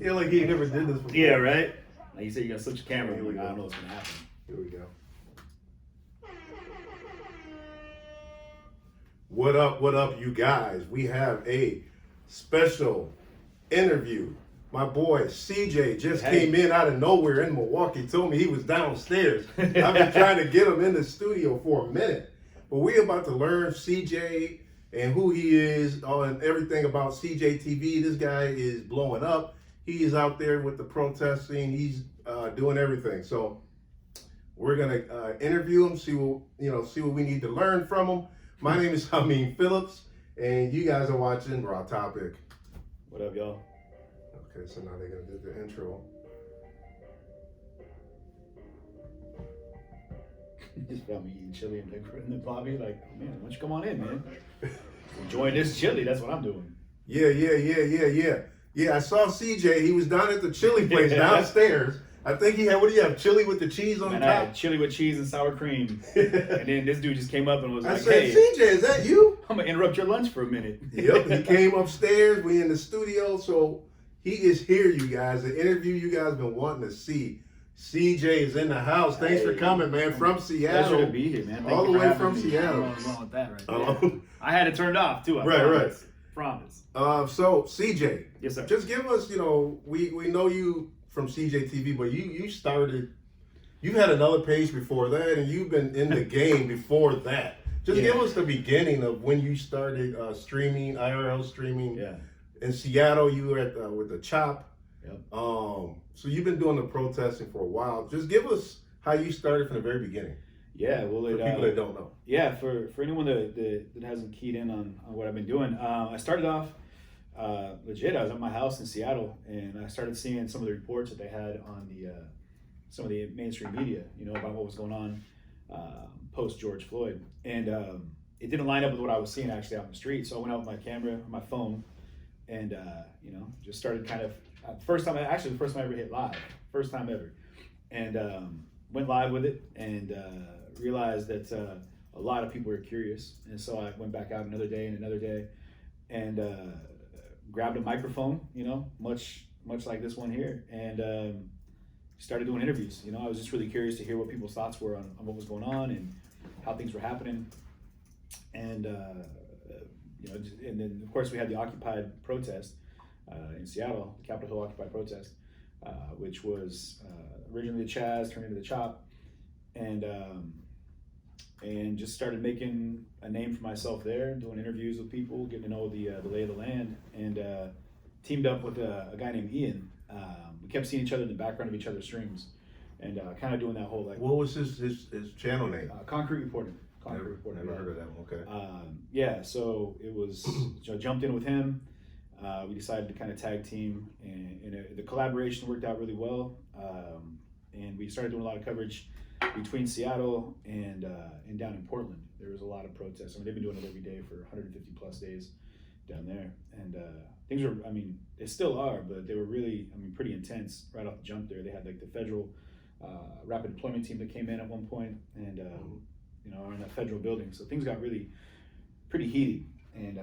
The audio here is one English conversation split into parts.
Yeah, like he never did this before. Yeah, right? Like you said, you got to switch your camera. Here we I go. don't know what's going to happen. Here we go. What up, you guys? We have a special interview. My boy CJ just came in out of nowhere in Milwaukee, told me he was downstairs. I've been trying to get him in the studio for a minute. But we're about to learn CJ and who he is and everything about CJTV. This guy is blowing up. He is out there with the protesting. He's doing everything. So we're gonna interview him, see what we need to learn from him. My name is Hamin Phillips, and you guys are watching Raw Topic. What up, y'all? Okay, so now they're gonna do the intro. Just found me eating chili in the lobby. Like, man, why don't you come on in, man? Enjoying this chili. That's what I'm doing. Yeah. I saw CJ. He was down at the chili place downstairs. I think he had, what do you have, chili with the cheese on Man, top? I had chili with cheese and sour cream. And then this dude just came up and was I like, said, hey, CJ, is that you? I'm going to interrupt your lunch for a minute. Yep, he came upstairs. We in the studio, so he is here, you guys. The interview you guys been wanting to see. CJ is in the house. Thanks for coming, man, from Seattle. Pleasure to be here, man. All the way from Seattle. What's wrong with that right there? I had it turned off, too. I Right. Promise. So, CJ. Yes, sir. Just give us, we know you from CJTV, but you started, you had another page before that, and you've been in the game before that. Just give us the beginning of when you started streaming, IRL streaming. Yeah. In Seattle, you were at with the Chop. Yep. So you've been doing the protesting for a while. Just give us how you started from the very beginning. Yeah, well, For people that don't know. Yeah, for anyone that hasn't keyed in on what I've been doing, I started off legit. I was at my house in Seattle, and I started seeing some of the reports that they had on some of the mainstream media, about what was going on post George Floyd, and it didn't line up with what I was seeing actually out in the street. So I went out with my camera, my phone, and just started kind of first time I ever hit live, first time ever, and went live with it, and realized that a lot of people were curious, and so I went back out another day, and grabbed a microphone, much like this one here, and started doing interviews. I was just really curious to hear what people's thoughts were on what was going on and how things were happening, and and then of course we had the Occupy protest in Seattle, the Capitol Hill Occupy protest, which was originally the Chaz, turned into the Chop, and just started making a name for myself there, doing interviews with people, getting to know the lay of the land, and teamed up with a guy named Ian. We kept seeing each other in the background of each other's streams, and kind of doing that whole What was his channel name? Concrete Reporting. Never heard of that one. Okay. So it was jumped in with him. We decided to kind of tag team, and the collaboration worked out really well. And we started doing a lot of coverage between Seattle and down in Portland. There was a lot of protests. They've been doing it every day for 150 plus days down there. And things were, they still are, but they were really, pretty intense right off the jump there. They had like the federal rapid deployment team that came in at one point, and are in that federal building. So things got really pretty heated. And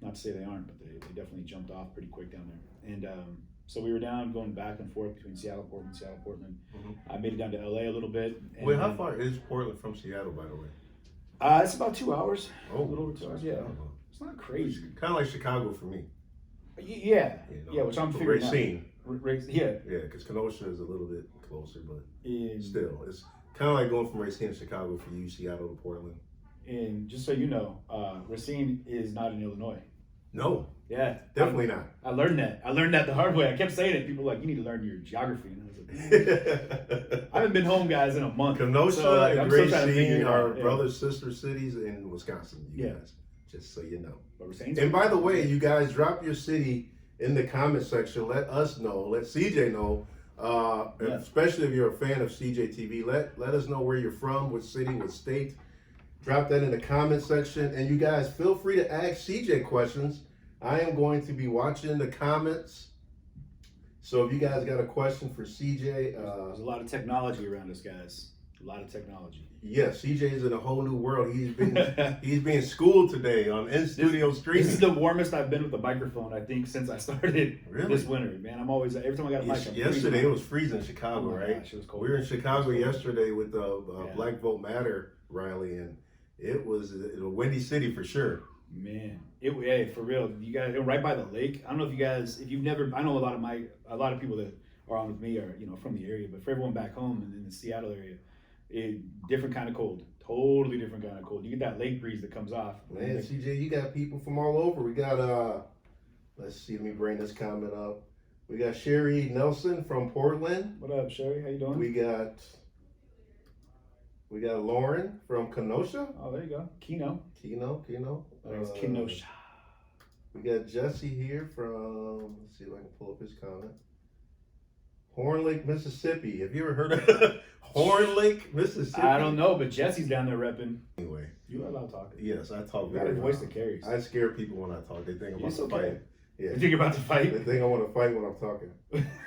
not to say they aren't, but they definitely jumped off pretty quick down there. And so we were going back and forth between Seattle, Portland. Mm-hmm. I made it down to LA a little bit. Wait, how far is Portland from Seattle, by the way? It's about 2 hours. Oh, a little over 2 hours. Yeah, it's not crazy. Kind of like Chicago for me. Yeah, which I'm figuring out. Racine. Yeah, because Kenosha is a little bit closer, but still, it's kind of like going from Racine to Chicago for you, Seattle to Portland. And just so you know, Racine is not in Illinois. No. Yeah. Definitely not. I learned that the hard way. I kept saying it. People were like, you need to learn your geography. And I was like, I haven't been home, guys, in a month. Kenosha and Racine are brother, sister cities in Wisconsin, you guys. Just so you know. And by the way, you guys, drop your city in the comment section. Let us know. Let CJ know. Especially if you're a fan of CJTV. Let us know where you're from, what city, what state. Drop that in the comment section. And you guys, feel free to ask CJ questions. I am going to be watching the comments. So if you guys got a question for CJ. There's a lot of technology around us, guys. A lot of technology. Yes, CJ's in a whole new world. He's being schooled today on in-studio streaming. This is the warmest I've been with the microphone, I think, since I started Really? this winter. Man, I'm always, every time I got a mic, I'm yesterday it was freezing in Chicago, right? Gosh, it was cold. We were in Chicago yesterday with the Black Vote Matter rally, and it was a windy city for sure. Man, hey, for real, you guys right by the lake. I don't know if you've never. I know a lot of people that are on with me are from the area, but for everyone back home and in the Seattle area, different kind of cold, totally different kind of cold. You get that lake breeze that comes off. Man, CJ, you got people from all over. We got let's see, let me bring this comment up. We got Sherry Nelson from Portland. What up, Sherry? How you doing? We got Lauren from Kenosha. Oh, there you go. Keno. It's Kenosha. We got Jesse here from, let's see if I can pull up his comment. Horn Lake, Mississippi. Have you ever heard of Horn Lake, Mississippi? I don't know, but Jesse's down there repping. Anyway. You are allowed talking. Yes, I talk You got a voice that carries. I scare people when I talk. They think I'm about to fight. Yeah. You think you're about to fight? They think I want to fight when I'm talking.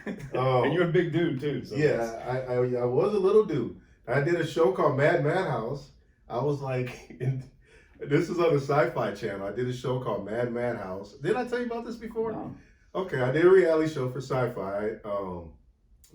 And you're a big dude, too. So yeah, I was a little dude. I did a show called Mad Madhouse. I was like, this is on the Sci-Fi Channel. I did a show called Mad Madhouse. Did I tell you about this before? No. Okay, I did a reality show for Sci-Fi,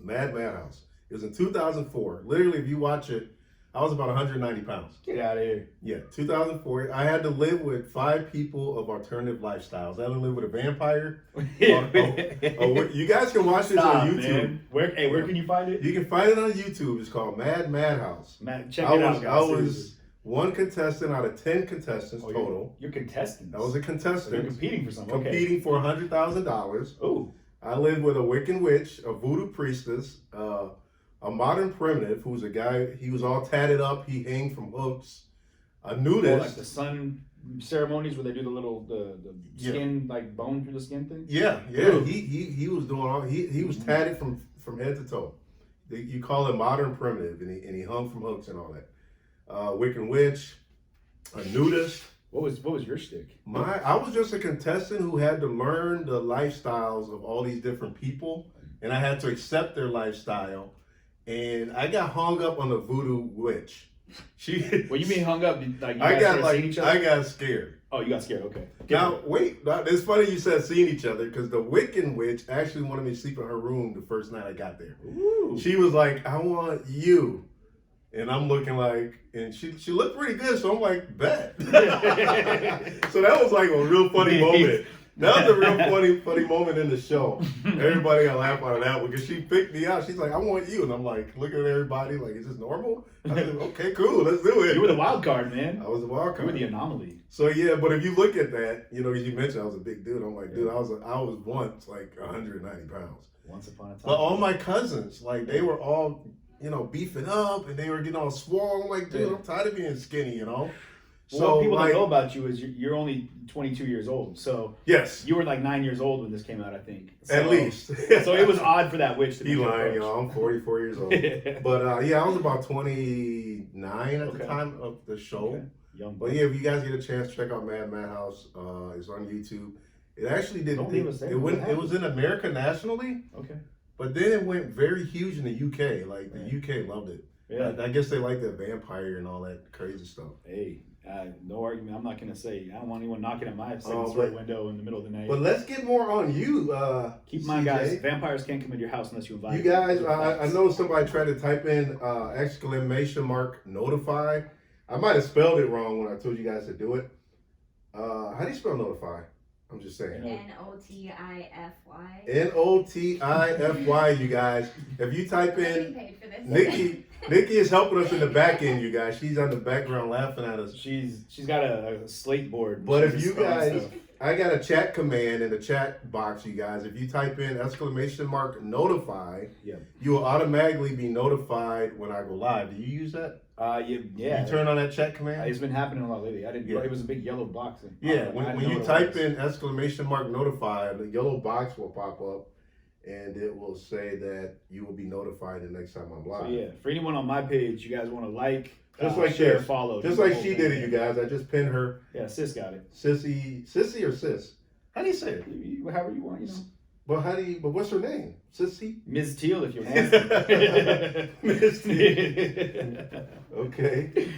Mad Madhouse. It was in 2004. Literally, if you watch it, I was about 190 pounds. Get out of here. Yeah, 2004. I had to live with 5 people of alternative lifestyles. I had to live with a vampire. You guys can watch this on YouTube. Man. Where can you find it? You can find it on YouTube. It's called Mad Madhouse. Check it out, guys. I was one contestant out of 10 contestants total. You're contestants. I was a contestant. So you're competing for something. Competing for $100,000. Oh. I lived with a Wiccan witch, a voodoo priestess, a modern primitive who's a guy, he was all tatted up, he hanged from hooks, a nudist. Like the sun ceremonies where they do the skin, like bone through the skin thing? Yeah. Ooh. He was doing all, he was tatted from head to toe. You call it modern primitive, and he hung from hooks and all that. Wiccan witch, a nudist. What was your shtick? I was just a contestant who had to learn the lifestyles of all these different people, and I had to accept their lifestyle. And I got hung up on the voodoo witch. What you mean hung up? Like I got scared. Oh, you got scared. Okay. Now wait, it's funny you said seeing each other because the Wiccan witch actually wanted me to sleep in her room the first night I got there. Ooh. She was like, "I want you," and I'm looking like, and she looked pretty good, so I'm like, "Bet." So that was like a real funny moment. That was a real funny moment in the show. Everybody got laugh out of that one because she picked me out. She's like, "I want you," and I'm like, looking at everybody like, "Is this normal?" I said, "Okay, cool, let's do it." You were the wild card, man. I was the wild card. You were the anomaly. So yeah, but if you look at that, as you mentioned, I was a big dude. I'm like, dude, I was once like 190 pounds. Once upon a time. But all my cousins, like, they were all, beefing up and they were getting all swole. I'm like, dude, I'm tired of being skinny, So what people don't know about you is you're only 22 years old. So yes, you were like 9 years old when this came out, I think. So, at least. So it was odd for that witch to be lying, I'm 44 years old. But I was about 29 at the time of the show. Okay. Young. But yeah, if you guys get a chance, check out Mad Madhouse. It's on YouTube. It actually did. It was in America nationally. Okay. But then it went very huge in the UK. Like the UK loved it. Yeah. I guess they like the vampire and all that crazy stuff. Hey, no argument. I'm not gonna say. I don't want anyone knocking at my second story window in the middle of the night. But let's get more on you. Keep in mind, guys. Vampires can't come into your house unless you invite. You guys, I know somebody tried to type in ! notify. I might have spelled it wrong when I told you guys to do it. How do you spell notify? I'm just saying. Notify. Notify, you guys. If you type in Nikki is helping us in the back end, you guys. She's on the background laughing at us. She's got a slate board. But if you guys, I got a chat command in the chat box, you guys. If you type in ! notify, you will automatically be notified when I go live. Do you use that? Yeah. You turn on that chat command? It's been happening a lot lately. I didn't. Yeah. It was a big yellow box. When you type in ! notify, the yellow box will pop up, and it will say that you will be notified the next time I'm live. So yeah, for anyone on my page, you guys want to like, just like share, this. follow, just like she did it, you guys. I just pinned her. Yeah, sis got it. Sissy or sis? How do you say it? However you want, But but what's her name? Sissy? Ms. Teal, if you're nasty. Ms. Teal. Okay.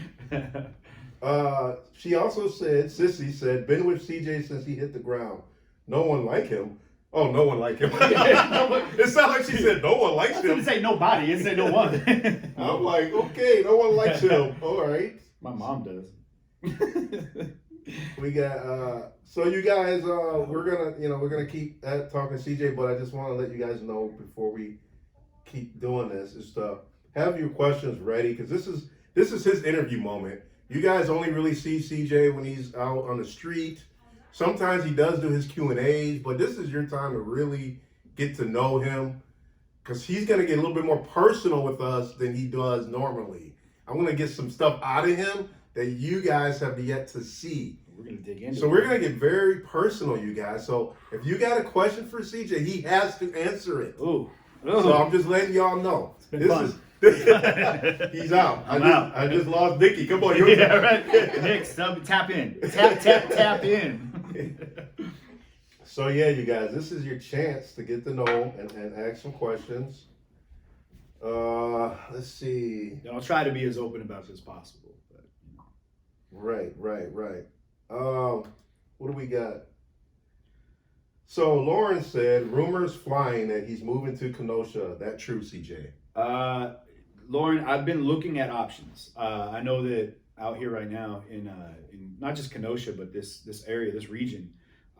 She also said, Sissy said, been with CJ since he hit the ground. No one like him. Oh, no one like him. It sounded like she said no one likes him. I didn't say nobody. It said no one. I'm like, okay, no one likes him. All right. My mom does. We got so you guys we're gonna keep talking CJ, but I just want to let you guys know before we keep doing this is to have your questions ready, because this is his interview moment. You guys only really see CJ when he's out on the street. Sometimes he does do his Q&As, but this is your time to really get to know him, because he's going to get a little bit more personal with us than he does normally. I'm going to get some stuff out of him that you guys have yet to see. We're going to dig into it. So we're going to get very personal, you guys. So if you got a question for CJ, he has to answer it. Ooh. So I'm just letting y'all know. It's been fun. He's out. I just lost Dickie. Come on, you're yeah, right. Nick, tap in. Tap in. So yeah, you guys, this is your chance to get to know him and ask some questions. Let's see. I'll try to be as open about it as possible. But, Right. What do we got? So Lauren said, rumors flying that he's moving to Kenosha. That true, CJ? Lauren, I've been looking at options. I know that out here right now in not just Kenosha, but this area, this region,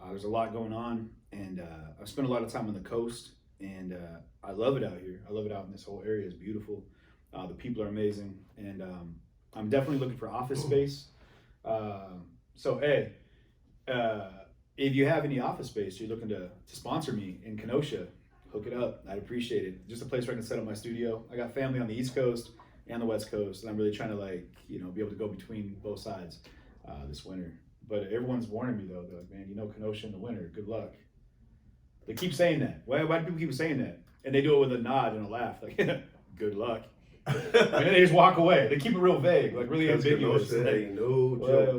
there's a lot going on, and I've spent a lot of time on the coast, and I love it out here. I love it out in this whole area. It's beautiful. The people are amazing, and I'm definitely looking for office space. So hey, if you have any office space, you're looking to sponsor me in Kenosha, hook it up. I'd appreciate it. Just a place where I can set up my studio. I got family on the East Coast and the West Coast, and I'm really trying to be able to go between both sides this winter. But everyone's warning me though. They're like, man, Kenosha in the winter. Good luck. They keep saying that. Why do people keep saying that? And they do it with a nod and a laugh, like, good luck. And then they just walk away. They keep it real vague, like really ambiguous.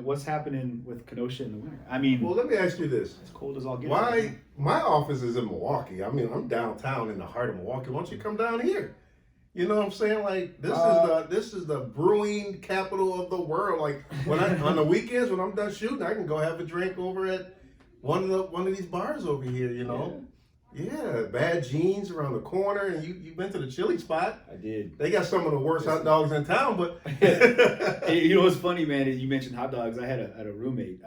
What's happening with Kenosha in the winter? I mean, well, let me ask you this: it's cold as all get. Why? My office is in Milwaukee. I mean, I'm downtown in the heart of Milwaukee. Why don't you come down here? You know what I'm saying? Like this is the brewing capital of the world. Like when on the weekends when I'm done shooting, I can go have a drink over at one of these bars over here. You know. Yeah, Bad Jeans around the corner, and you've been to the chili spot. I did. They got some of the worst hot dogs in town, but you know what's funny, man? Is you mentioned hot dogs. I had a roommate,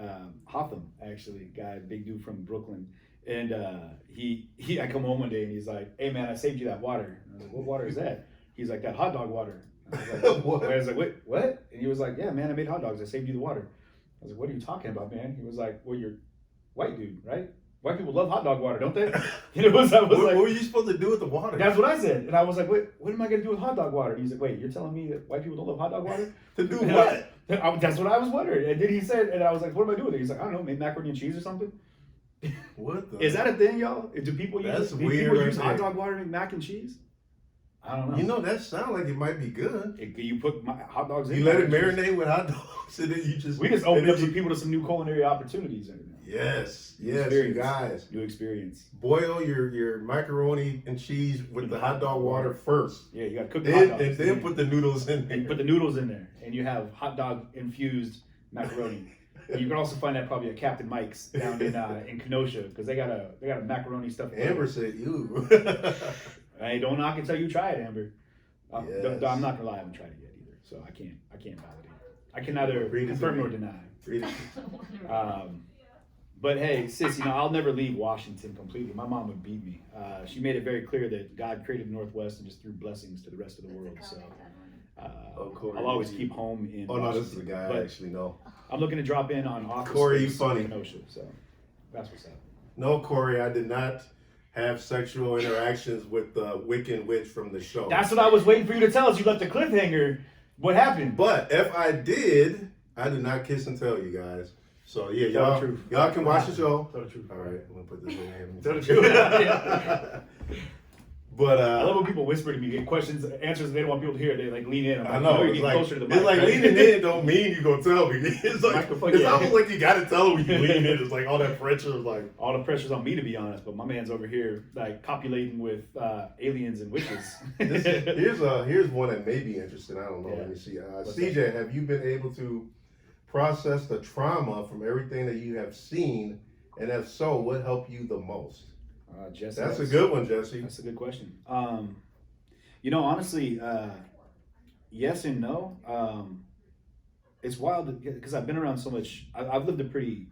Hotham, actually, guy, big dude from Brooklyn, and I come home one day and he's like, "Hey man, I saved you that water." And I was like, "What water is that?" He's like, "That hot dog water." I was like, "Wait, what?" And he was like, "Yeah, man, I made hot dogs. I saved you the water." I was like, "What are you talking about, man?" He was like, "Well, you're white dude, right? White people love hot dog water, don't they?" What were you supposed to do with the water? That's what I said. And I was like, "Wait, what am I going to do with hot dog water?" And he's like, "Wait, you're telling me that white people don't love hot dog water?" To do what? That's what I was wondering. And then he said, and I was like, "What am I doing with it?" He's like, "I don't know, maybe macaroni and cheese or something." What the? Is that a thing, y'all? Do people use hot dog water to make mac and cheese? I don't know. You know, that sounds like it might be good. You put hot dogs in. You let it marinate with hot dogs, and then we just opened up some people to some new culinary opportunities. Yes, you guys. New experience. Boil your macaroni and cheese with the hot dog water first. Yeah, you got to cook the hot dogs. And then put the noodles in there. And put the noodles in there, and you have hot dog infused macaroni. And you can also find that probably at Captain Mike's down in Kenosha, because they got a macaroni stuff. Amber said, "Ew." Hey, don't knock until you try it, Amber. Yes. I'm not gonna lie, I haven't tried it yet either, so I can't validate. I can neither confirm nor deny. But hey, sis, I'll never leave Washington completely. My mom would beat me. She made it very clear that God created the Northwest and just threw blessings to the rest of the world. So I'll always keep home in Washington. No, this is the guy I actually know. I'm looking to drop in on office Corey, you space funny. in Kenosha, so that's what's up. No, Corey, I did not have sexual interactions with the Wiccan witch from the show. That's what I was waiting for you to tell us. You left the cliffhanger. What happened? But if I did not kiss and tell you guys. So yeah, y'all can watch the show. Tell the truth. All right, I'm gonna put this in here. Tell the truth. But I love when people whisper to me, get questions, answers they don't want people to hear. They like lean in. I'm like, I know. you're It's getting like, closer to the mic. it's like right? leaning in don't mean you gonna tell me. It's like Microphone, it's yeah. almost like you gotta tell them when you lean in. It's like all that pressure is like All the pressure's on me, to be honest, but my man's over here like copulating with aliens and witches. here's one that may be interesting. I don't know. Yeah. Let me see. What's CJ, that? have you been able to process the trauma from everything that you have seen? And if so, what helped you the most? Jesse, That's a good one, Jesse. That's a good question. Honestly, yes and no. It's wild because I've been around so much. I've lived a pretty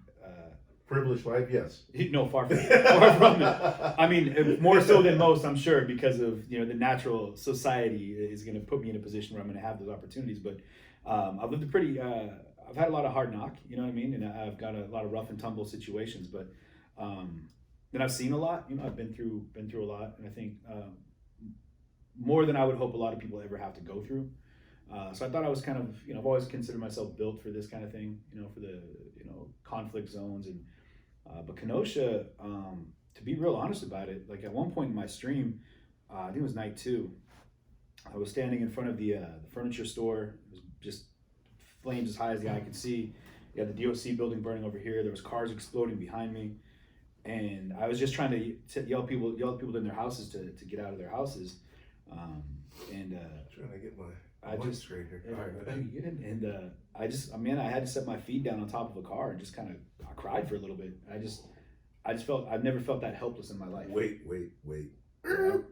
Privileged life, yes. no, far from it. I mean, more so than most, I'm sure, because of the natural society is going to put me in a position where I'm going to have those opportunities. But I've lived a pretty. I've had a lot of hard knock. You know what I mean? And I've got a lot of rough and tumble situations. But then I've seen a lot. I've been through a lot, and I think more than I would hope a lot of people ever have to go through. So I thought I was kind of, I've always considered myself built for this kind of thing, for the, conflict zones. And but Kenosha, to be real honest about it, like at one point in my stream, I think it was night 2, I was standing in front of the furniture store. It was just flames as high as the eye could see. You had the DOC building burning over here. There was cars exploding behind me. And I was just trying to yell people in their houses to get out of their houses. Trying to get my I just straight here. And I had to set my feet down on top of a car and just kind of I cried for a little bit. I just felt I've never felt that helpless in my life. Wait.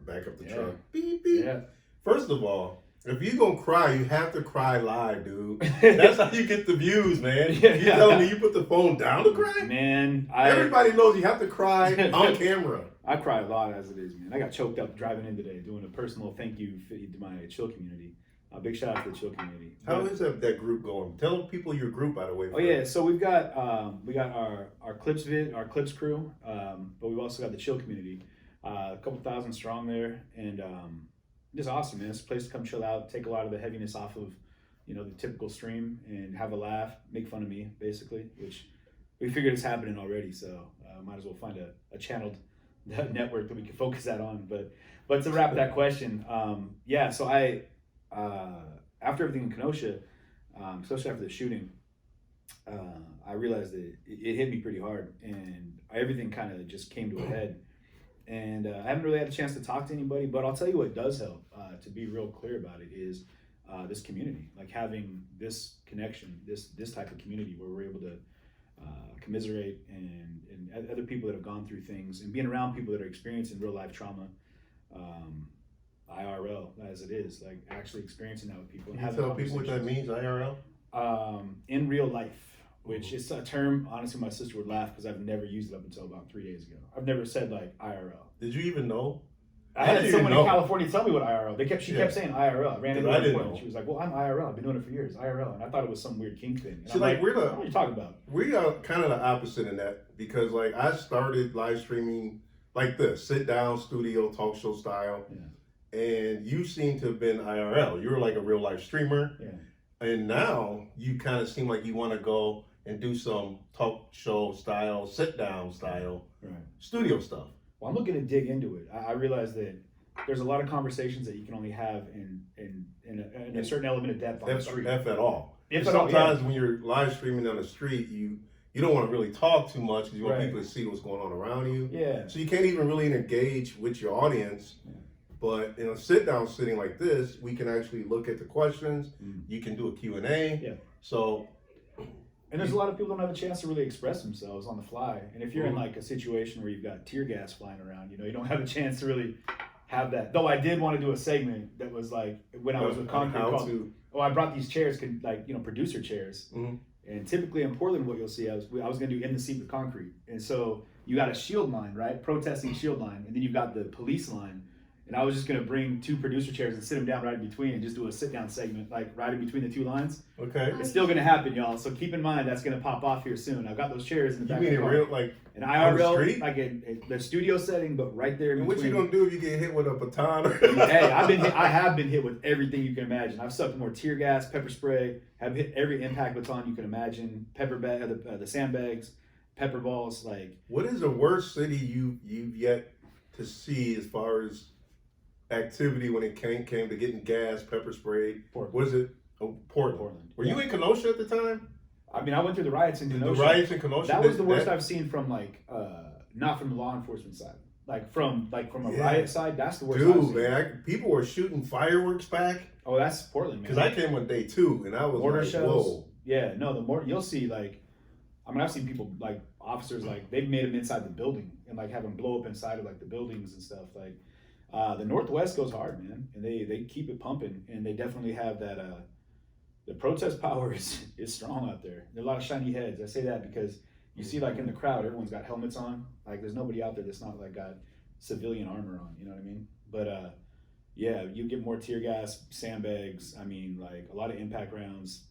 Back up the truck. Beep, beep. Yeah. First of all, if you're gonna cry, you have to cry live, dude. That's how you get the views, man. Yeah. You telling me you put the phone down to cry? Man, Everybody knows you have to cry on camera. I cry a lot as it is, man. I got choked up driving in today doing a personal thank you to my chill community. A big shout out to the chill community. How is that group going? Tell people your group, by the way. Oh yeah, so we've got our clips crew, but we've also got the chill community, a couple thousand strong there, and just awesome, man. It's a place to come chill out, take a lot of the heaviness off of the typical stream, and have a laugh, make fun of me basically, which we figured is happening already. So might as well find a channeled network that we can focus that on. But to wrap that question, so I. After everything in Kenosha, especially after the shooting, I realized that it hit me pretty hard, and everything kind of just came to a head. And I haven't really had a chance to talk to anybody, but I'll tell you what does help, to be real clear about it, is this community, like having this connection, this type of community where we're able to commiserate and other people that have gone through things, and being around people that are experiencing real life trauma. IRL as it is, like actually experiencing that with people. Can you tell people what that means, IRL? In real life, which is a term, honestly, my sister would laugh because I've never used it up until about 3 days ago. I've never said like IRL. Did you even know? I had someone in California tell me what IRL. She kept saying IRL. I ran into her point. She was like, "Well, I'm IRL. I've been doing it for years. IRL." And I thought it was some weird kink thing. And I'm like, what are you talking about? We are kind of the opposite in that, because like I started live streaming like this, sit down studio talk show style. Yeah. And you seem to have been IRL. You were like a real life streamer. Yeah. And now you kind of seem like you want to go and do some talk show style, sit down style, studio stuff. Well, I'm looking to dig into it. I realize that there's a lot of conversations that you can only have in a certain element of depth on the street. If at all. Sometimes all, when you're live streaming on the street, you don't want to really talk too much because you want people to see what's going on around you. Yeah. So you can't even really engage with your audience. Yeah. But in a sit-down sitting like this, we can actually look at the questions. You can do a Q&A. Yeah. So, and there's a lot of people don't have a chance to really express themselves on the fly. And if you're in like a situation where you've got tear gas flying around, you don't have a chance to really have that. Though I did want to do a segment that was like when I was with Concrete. I brought these chairs, producer chairs. And typically in Portland, what you'll see, I was going to do In the Seat with Concrete. And so you got a shield line, right? Protesting shield line. And then you've got the police line. And I was just going to bring 2 producer chairs and sit them down right in between and just do a sit-down segment, like right in between the 2 lines. Okay. It's still going to happen, y'all. So keep in mind that's going to pop off here soon. I've got those chairs in the back of the car. You mean real, like, an IRL, like the studio setting, but right there in between. What you going to do if you get hit with a baton? Hey, I have been hit with everything you can imagine. I've sucked more tear gas, pepper spray, have hit every impact baton you can imagine, the sandbags, pepper balls. Like, what is the worst city you've yet to see as far as activity when it came to getting gas, pepper spray. Portland. Was it Portland? Portland. Were you in Kenosha at the time? I mean, I went through the riots in Kenosha. The riots in Kenosha. That was the worst I've seen from like, not from the law enforcement side. Like from a riot side, that's the worst. Dude, man, people were shooting fireworks back. Oh, that's Portland, man. Because I came on day 2 and I was mortar like, shells. whoa. Yeah, no, the more you'll see, like, I mean, I've seen people like officers like they've made them inside the building and like have them blow up inside of like the buildings and stuff. Like, the Northwest goes hard, man, and they keep it pumping, and they definitely have that. The protest power is strong out there. There are a lot of shiny heads. I say that because you see, like in the crowd, everyone's got helmets on. Like, there's nobody out there that's not like got civilian armor on. You know what I mean? But yeah, you get more tear gas, sandbags. I mean, like a lot of impact rounds.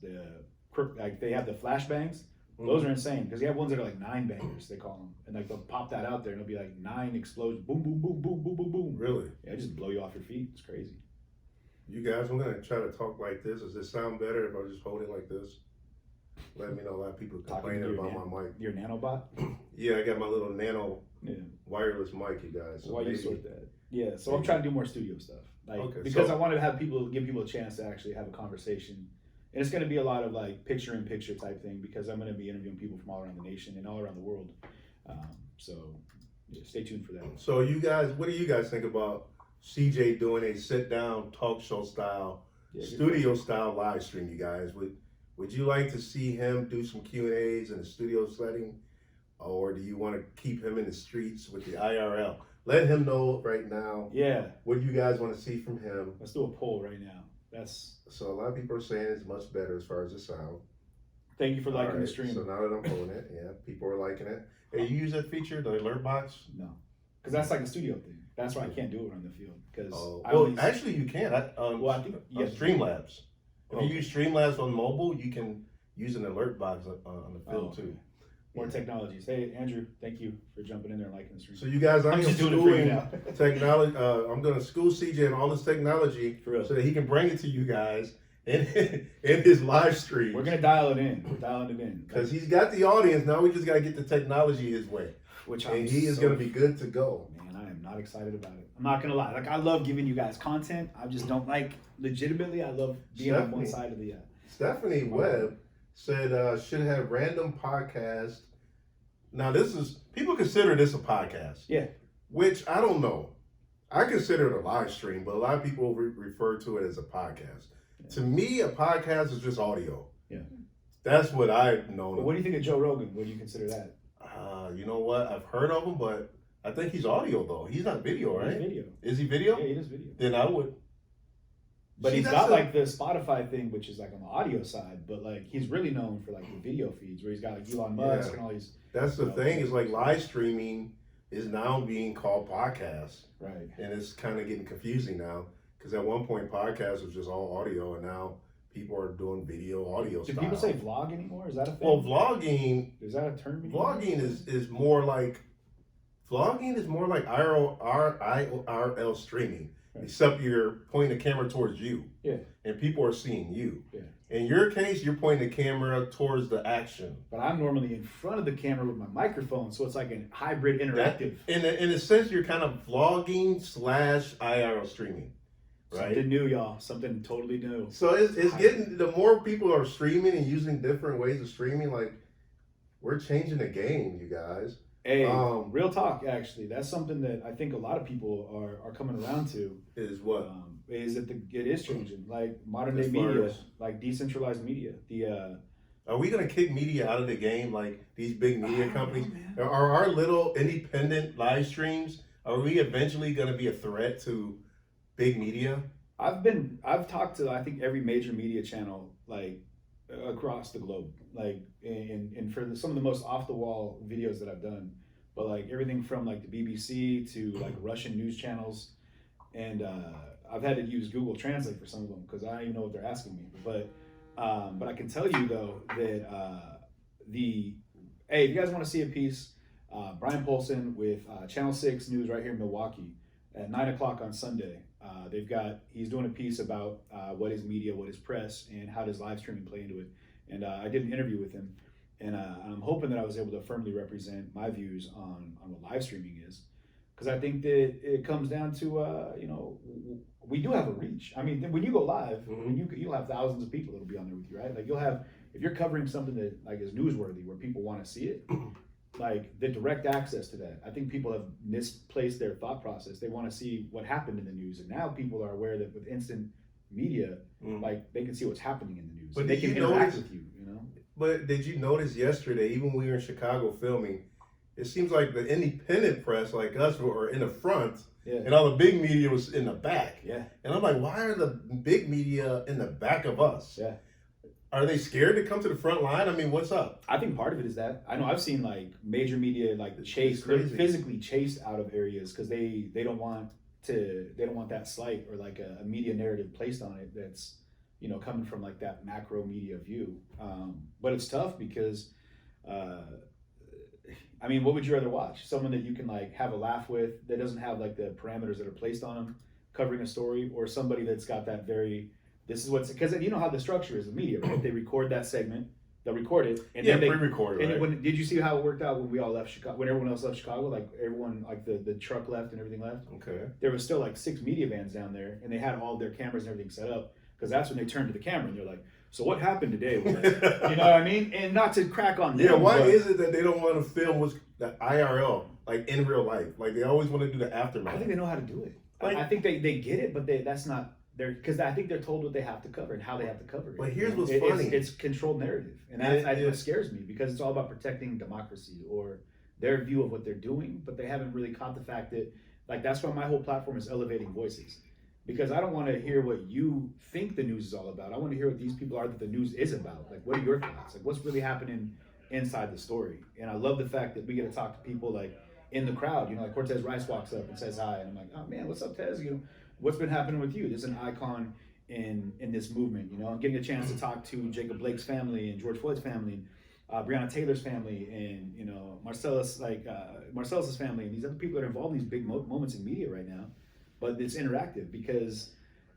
Like they have the flashbangs. Those are insane because you have ones that are like 9 bangers, they call them, and like they'll pop that out there and it'll be like 9 explosions, boom, boom, boom, boom, boom, boom, boom. Really? Yeah, just blow you off your feet. It's crazy. You guys, I'm gonna try to talk like this. Does it sound better if I just hold it like this? Let me know. A lot of people complaining about my mic. Your nanobot? Yeah, I got my little nano Yeah. wireless mic, you guys. So why you sort that? Yeah, so I'm trying to do more studio stuff, like because I want to give people a chance to actually have a conversation, and it's going to be a lot of like picture-in-picture type thing because I'm going to be interviewing people from all around the nation and all around the world. So yeah, stay tuned for that. So you guys, what do you guys think about CJ doing a sit-down talk show style, studio style live stream? You guys, would you like to see him do some Q&As in a studio setting, or do you want to keep him in the streets with the IRL? Let him know right now. Yeah. What you guys want to see from him? Let's do a poll right now. So a lot of people are saying it's much better as far as the sound. Thank you for liking the stream. So now that I'm pulling it, yeah, people are liking it. Hey, you use that feature, the alert box? No, because that's like a studio thing. That's why I can't do it on the field. Because actually you can. I think Streamlabs. If you use Streamlabs on mobile, you can use an alert box on the field too. More technologies. Hey, Andrew, thank you for jumping in there and liking the stream. So you guys, I'm just doing it for you technology. I'm going to school CJ and all this technology so that he can bring it to you guys in his live stream. We're going to dial it in. We're dialing it in. Because he's got the audience. Now we just got to get the technology his way. And he is going to be good to go. Man, I am not excited about it. I'm not going to lie. Like, I love giving you guys content. I just don't like, legitimately, I love being on one side of the... Stephanie Webb said should have random podcast. Now people consider this a podcast. Yeah. Which I don't know. I consider it a live stream, but a lot of people refer to it as a podcast. Yeah. To me, a podcast is just audio. Yeah. That's what I've known. But what do you think of Joe Rogan? What do you consider that? You know what? I've heard of him, but I think he's audio though. He's not video, right? He's video. Is he video? Yeah, he is video. Then I would. But he's got like the Spotify thing, which is like on the audio side, but like he's really known for like the video feeds where he's got like Elon Musk and all these. That's the thing is like live streaming is now being called podcast. Right. And it's kind of getting confusing now because at one point podcast was just all audio and now people are doing video, audio Do style. people say vlog anymore? Is that a thing? Well, vlogging. Is that a term? Vlogging is more like IRL streaming. Right. Except you're pointing the camera towards you. Yeah. And people are seeing you. Yeah. In your case, you're pointing the camera towards the action. But I'm normally in front of the camera with my microphone, so it's like a hybrid interactive. In a sense, you're kind of vlogging / IRL streaming. Right? Something new, y'all. Something totally new. So it's getting, the more people are streaming and using different ways of streaming, like, we're changing the game, you guys. Hey, real talk, actually. That's something that I think a lot of people are coming around to. Is what? Is that it is changing. Like modern day media, like decentralized media. Are we going to kick media out of the game, like these big media companies? Are our little independent live streams, are we eventually going to be a threat to big media? I've talked to, I think, every major media channel, like, across the globe, like, and for some of the most off-the-wall videos that I've done, but, like, everything from, like, the BBC to, like, Russian news channels, and I've had to use Google Translate for some of them, because I don't even know what they're asking me, but I can tell you, though, that hey, if you guys want to see a piece, Brian Polson with Channel 6 News right here in Milwaukee at 9 o'clock on Sunday. He's doing a piece about what is media, what is press, and how does live streaming play into it. And I did an interview with him, and I'm hoping that I was able to firmly represent my views on what live streaming is. because I think that it comes down to we do have a reach. I mean, when you go live, you'll have thousands of people that'll be on there with you, right? Like you'll have, if you're covering something that like is newsworthy where people want to see it, like the direct access to that. I think people have misplaced their thought process. They want to see what happened in the news, and now people are aware that with instant media, like they can see what's happening in the news. But they can interact with you, you know. But did you notice yesterday, even when we were in Chicago filming, it seems like the independent press, like us, were in the front, and all the big media was in the back. Yeah. And I'm like, why are the big media in the back of us? Yeah. Are they scared to come to the front line? I mean, what's up? I think part of it is that. I know I've seen like major media like chased, they're physically chased out of areas because they don't want that slight or like a media narrative placed on it that's, you know, coming from like that macro media view. But it's tough because I mean, what would you rather watch? Someone that you can like have a laugh with that doesn't have like the parameters that are placed on them covering a story, or somebody that's got that very, this is what's, because you know how the structure is of media, right? They record that segment, they'll record it, and then they pre-record it. Right? Did you see how it worked out when we all left Chicago? When everyone else left Chicago, like everyone, like the truck left and everything left. Okay. There was still like 6 media vans down there, and they had all their cameras and everything set up, because that's when they turned to the camera and they're like, so what happened today? You know what I mean? And not to crack on them. Yeah, why is it that they don't want to film what's the IRL, like in real life? Like they always want to do the aftermath. I think they know how to do it. Like, I think they get it, but that's not their, because I think they're told what they have to cover and how they have to cover it. But here's what's funny. It's controlled narrative. And that's what scares me, because it's all about protecting democracy or their view of what they're doing, but they haven't really caught the fact that, like, that's why my whole platform is elevating voices. Because I don't want to hear what you think the news is all about. I want to hear what these people are that the news is about. Like, what are your thoughts? Like, what's really happening inside the story? And I love the fact that we get to talk to people like in the crowd. You know, like Cortez Rice walks up and says hi, and I'm like, oh man, what's up, Tez? You know, what's been happening with you? There's an icon in this movement. You know, I'm getting a chance to talk to Jacob Blake's family and George Floyd's family, Breonna Taylor's family, and you know, Marcellus's family, and these other people that are involved in these big moments in media right now. But it's interactive because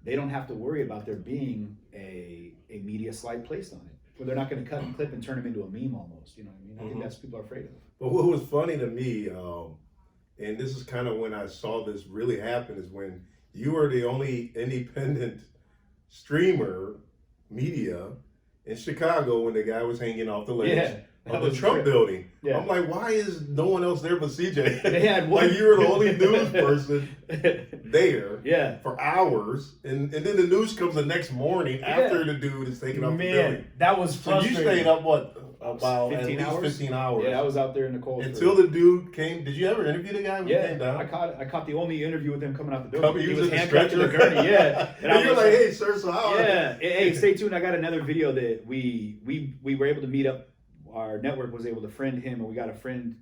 they don't have to worry about there being a media slide placed on it. Where they're not going to cut and clip and turn them into a meme almost. You know what I mean? I think that's what people are afraid of. But what was funny to me, and this is kind of when I saw this really happen, is when you were the only independent streamer media in Chicago when the guy was hanging off the ledge of the Trump building. Yeah. I'm like, why is no one else there but CJ? They had one. Like, you were the only news person there for hours, and then the news comes the next morning after the dude is taken off the building. That was frustrating. So you stayed up, what, about 15 at least hours? 15 hours? Yeah, I was out there in the cold. Until the dude came. Did you ever interview the guy when he came down? I caught the only interview with him coming out the building. He was handcuffed to the gurney, And you're like, hey, sir, so how? Yeah, hey, stay tuned. I got another video that we were able to meet up. Our network was able to friend him, and we were friend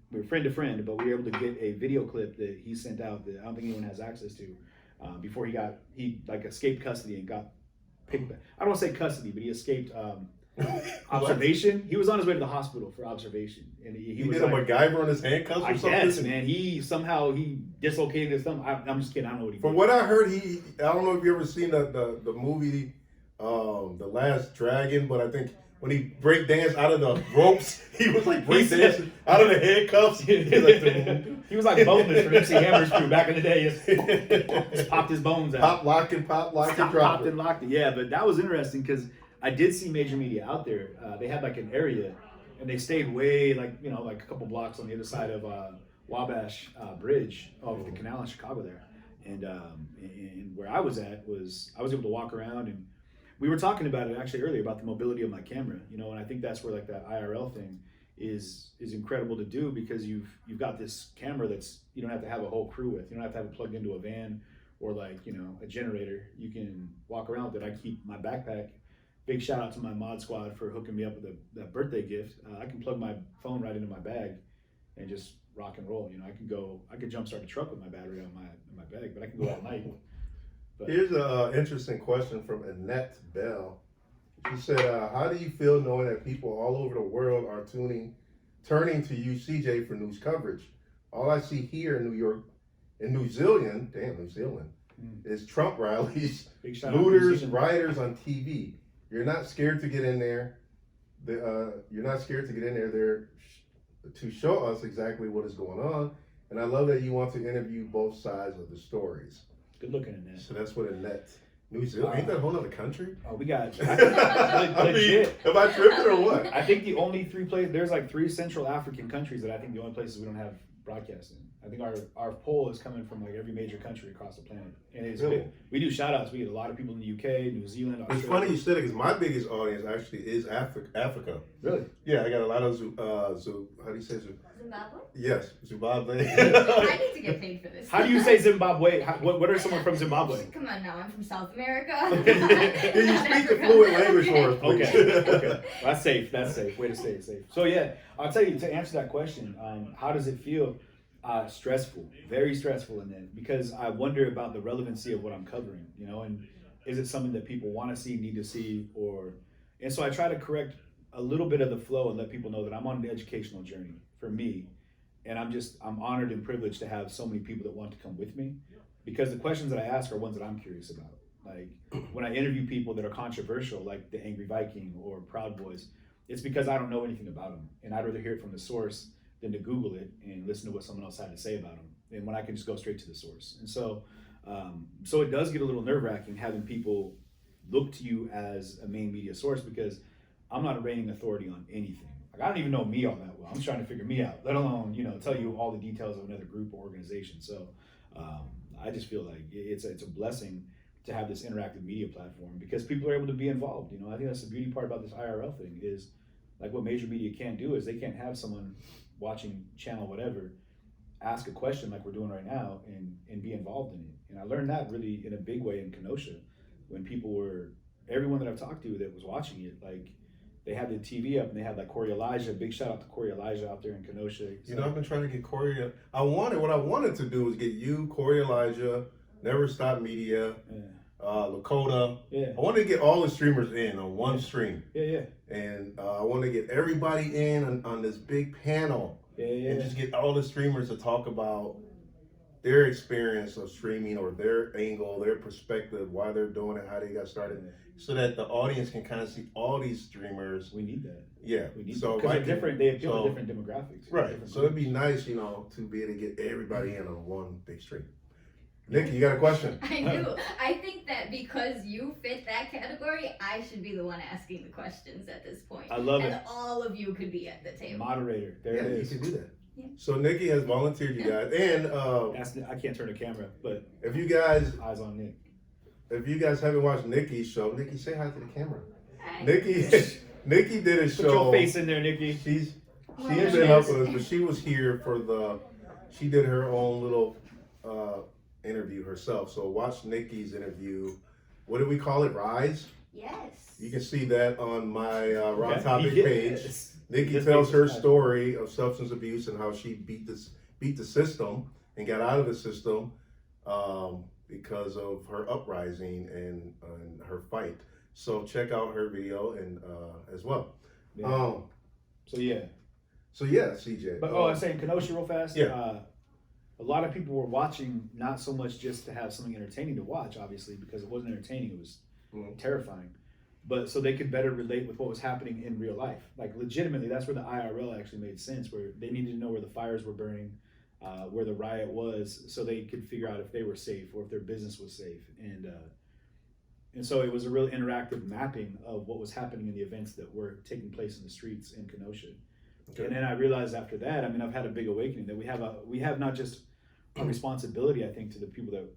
to friend, but we were able to get a video clip that he sent out that I don't think anyone has access to before he escaped custody and got picked back. I don't want to say custody, but he escaped observation. He was on his way to the hospital for observation, and he was did a MacGyver on his handcuffs or something? Guess, man. He dislocated his thumb. I'm just kidding. I don't know what he did. From what I heard, I don't know if you ever seen the movie The Last Dragon, but I think when he break danced out of the ropes, he was like break dancing out of the handcuffs. He was like boneless from MC Hammer's crew back in the day. Just popped his bones out. Pop, lock, and popped and locked it. Yeah, but that was interesting because I did see major media out there. They had like an area, and they stayed way like a couple blocks on the other side of Wabash Bridge of the canal in Chicago there. And where I was at I was able to walk around, and we were talking about it actually earlier about the mobility of my camera, and I think that's where like that IRL thing is incredible to do, because you've got this camera that's, you don't have to have a whole crew with. You don't have to have it plugged into a van or like, a generator. You can walk around with it. I keep my backpack. Big shout out to my mod squad for hooking me up with that birthday gift. I can plug my phone right into my bag and just rock and roll. I could jumpstart a truck with my battery on my bag, but I can go at night. But here's an interesting question from Annette Bell. She said, how do you feel knowing that people all over the world are turning to you, CJ, for news coverage? All I see here in New Zealand, is Trump rallies, looters, rioters on TV. You're not scared to get in there. You're not scared to get in there to show us exactly what is going on. And I love that you want to interview both sides of the stories. Good looking in that. So that's what it net. New Zealand, ain't that a whole other country? Oh, we got I mean, am I tripping or what? I think the only 3 places, there's like 3 Central African countries that I think the only places we don't have broadcasting. I think our poll is coming from like every major country across the planet. And it's Really? big. We do shout outs. We get a lot of people in the UK, New Zealand, Australia. It's funny you said it because my biggest audience actually is Africa. Really? Yeah, I got a lot of how do you say Zimbabwe? Yes, Zimbabwe. I need to get paid for this. How do you say Zimbabwe? What are someone from Zimbabwe? Come on now, I'm from South America. Can you speak the fluent language for us, please? Okay. That's safe. That's safe. Way to stay safe. So yeah, I'll tell you to answer that question. How does it feel? Stressful, very stressful in that, because I wonder about the relevancy of what I'm covering, you know, and is it something that people want to see, need to see, and so I try to correct a little bit of the flow and let people know that I'm on an educational journey for me, and I'm honored and privileged to have so many people that want to come with me, because the questions that I ask are ones that I'm curious about. Like when I interview people that are controversial, like the Angry Viking or Proud Boys, it's because I don't know anything about them, and I'd rather hear it from the source than to Google it and listen to what someone else had to say about them, and when I can just go straight to the source. And so it does get a little nerve-wracking having people look to you as a main media source, because I'm not a reigning authority on anything. Like I don't even know me all that well. I'm trying to figure me out, let alone, you know, tell you all the details of another group or organization. So I just feel like it's a blessing to have this interactive media platform, because people are able to be involved. You know, I think that's the beauty part about this IRL thing is, like, what major media can't do is they can't have someone watching channel whatever ask a question like we're doing right now and be involved in it. And I learned that really in a big way in Kenosha, when everyone that I've talked to that was watching it, like they had the TV up and they had like Corey Elijah. Big shout out to Corey Elijah out there in Kenosha. You know, I've been trying to get Corey. What I wanted to do was get you, Corey Elijah, Never Stop Media, Lakota. Yeah. I wanted to get all the streamers in on one stream. Yeah. And I want to get everybody in on this big panel. And just get all the streamers to talk about their experience of streaming or their angle, their perspective, why they're doing it, how they got started, so that the audience can kind of see all these streamers. We need that. Yeah. We need because they're different. They appeal to different demographics. Right. Different so it'd be nice, you know, to be able to get everybody in on one big stream. Nikki, you got a question? I do. I think that because you fit that category, I should be the one asking the questions at this point. I love it. And all of you could be at the table. Moderator. There it is. You can do that. Yeah. So Nikki has volunteered you guys. And I can't turn the camera, but if you guys eyes on Nick. If you guys haven't watched Nikki's show, Nikki, say hi to the camera. Hi. Nikki did a show. Put your face in there, Nikki. She's been helping us, but she was here for she did her own little interview herself. So watch Nikki's interview. What do we call it? Rise? Yes. You can see that on my Raw Topic Yes. page. Nikki tells her story of substance abuse and how she beat the system and got out of the system because of her uprising and her fight. So check out her video and as well. Yeah. So yeah, CJ. But I'm saying Kenosha real fast. Yeah. A lot of people were watching not so much just to have something entertaining to watch, obviously, because it wasn't entertaining. It was terrifying. But so they could better relate with what was happening in real life. Like legitimately, that's where the IRL actually made sense, where they needed to know where the fires were burning, where the riot was, so they could figure out if they were safe or if their business was safe. And so it was a really interactive mapping of what was happening in the events that were taking place in the streets in Kenosha. Okay. And then I realized after that, I mean, I've had a big awakening that we have not just a responsibility, I think, to the people that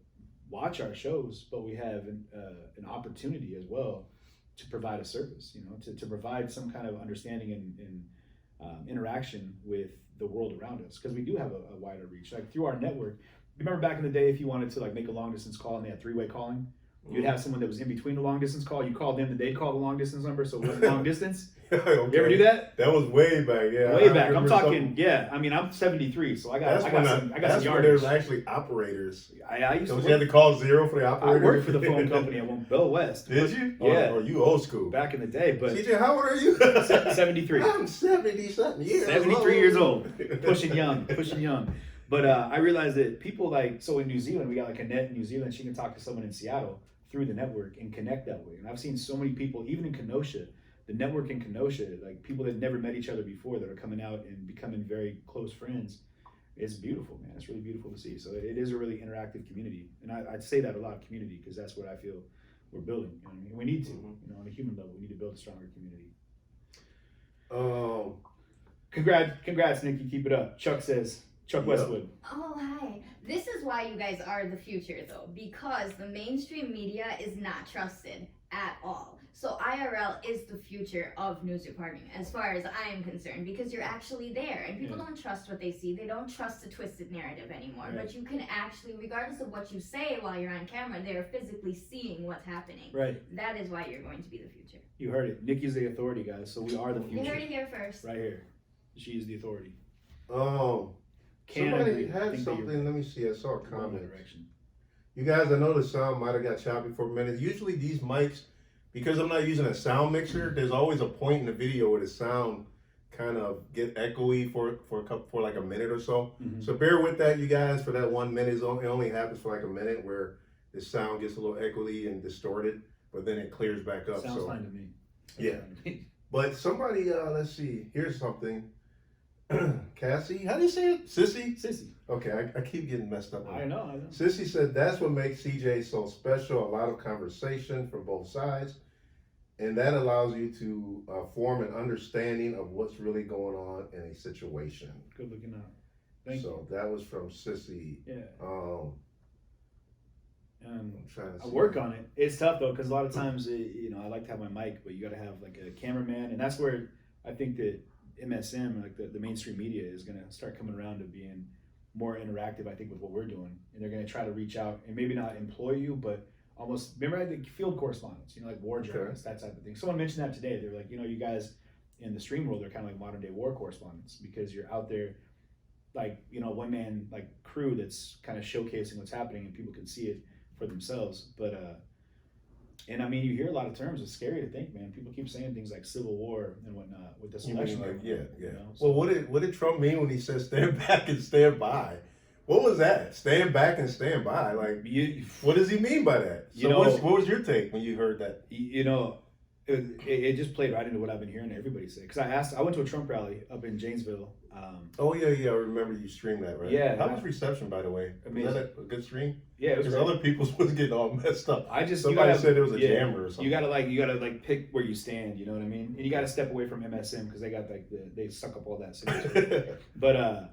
watch our shows, but we have an opportunity as well to provide a service, you know, to provide some kind of understanding and interaction with the world around us, because we do have a wider reach. Like through our network, remember back in the day, if you wanted to like make a long distance call and they had three-way calling, you'd have someone that was in between the long distance call. You called them and they'd call the long distance number, so it wasn't long distance. Okay. You ever do that? That was way back, yeah. Way back. I'm talking, I mean, I'm 73, so I got some yardage. There's actually operators. I used to. You had to call zero for the operator. I worked for the phone company at Bell West. Did you? Yeah. Or you old school? Back in the day, but. CJ, how old are you? 73. I'm 70-something years 73 years old. Pushing young. But I realized that people so in New Zealand, we got like a net in New Zealand. She can talk to someone in Seattle through the network and connect that way. And I've seen so many people, even in Kenosha, the network in Kenosha, like people that never met each other before that are coming out and becoming very close friends. it's beautiful, man. It's really beautiful to see. So it is a really interactive community, and I'd say that a lot, community, because that's what I feel we're building. You know what I mean? We need to, on a human level, we need to build a stronger community. Congrats, Nikki. Keep it up. Chuck Westwood. Oh, hi. This is why you guys are the future, though, because the mainstream media is not trusted at all. So IRL is the future of news reporting, as far as I am concerned, because you're actually there, and people don't trust what they see. They don't trust the twisted narrative anymore. Right. But you can actually, regardless of what you say while you're on camera, they're physically seeing what's happening. Right. That is why you're going to be the future. You heard it. Nikki's the authority, guys. So we are the future. You heard it here first. Right here. She is the authority. Somebody had something. Let me see. I saw a comment. Direction. You guys, I know the sound might have got choppy for a minute. Usually these mics, because I'm not using a sound mixer, there's always a point in the video where the sound kind of get echoey for like a minute or so. Mm-hmm. So bear with that, you guys, for that 1 minute. It only happens for like a minute where the sound gets a little echoey and distorted, but then it clears back up. Sounds fine to me. Yeah. But somebody, let's see, here's something. Cassie, how do you say it? Sissy? Okay, I keep getting messed up. I know. Sissy said that's what makes CJ so special. A lot of conversation from both sides, and that allows you to form an understanding of what's really going on in a situation. Good looking out. Thank you. That was from Sissy. Yeah. I'm trying to I work on it. It's tough though, because a lot of times, I like to have my mic, but you got to have like a cameraman, and that's where I think that MSM, like the mainstream media, is going to start coming around to being more interactive, I think, with what we're doing. And they're going to try to reach out and maybe not employ you, but almost, remember the field correspondence, like war journalists, that type of thing. Someone mentioned that today. They were like, you guys in the stream world are kind of like modern day war correspondents, because you're out there like, one man like crew that's kind of showcasing what's happening and people can see it for themselves. But and I mean, you hear a lot of terms. It's scary to think, man. People keep saying things like civil war and whatnot with this election. So. Well, what did Trump mean when he said stand back and stand by? What was that? Stand back and stand by. Like, what does he mean by that? So what was your take when you heard that? It just played right into what I've been hearing everybody say. Because I went to a Trump rally up in Janesville. I remember you streamed that, right? Yeah. How was reception, by the way? Amazing. Was that a good stream? Yeah, it was. Because other people's was getting all messed up. Somebody said it was a jammer or something. You gotta pick where you stand. You know what I mean? And you gotta step away from MSM because they got they suck up all that signature. But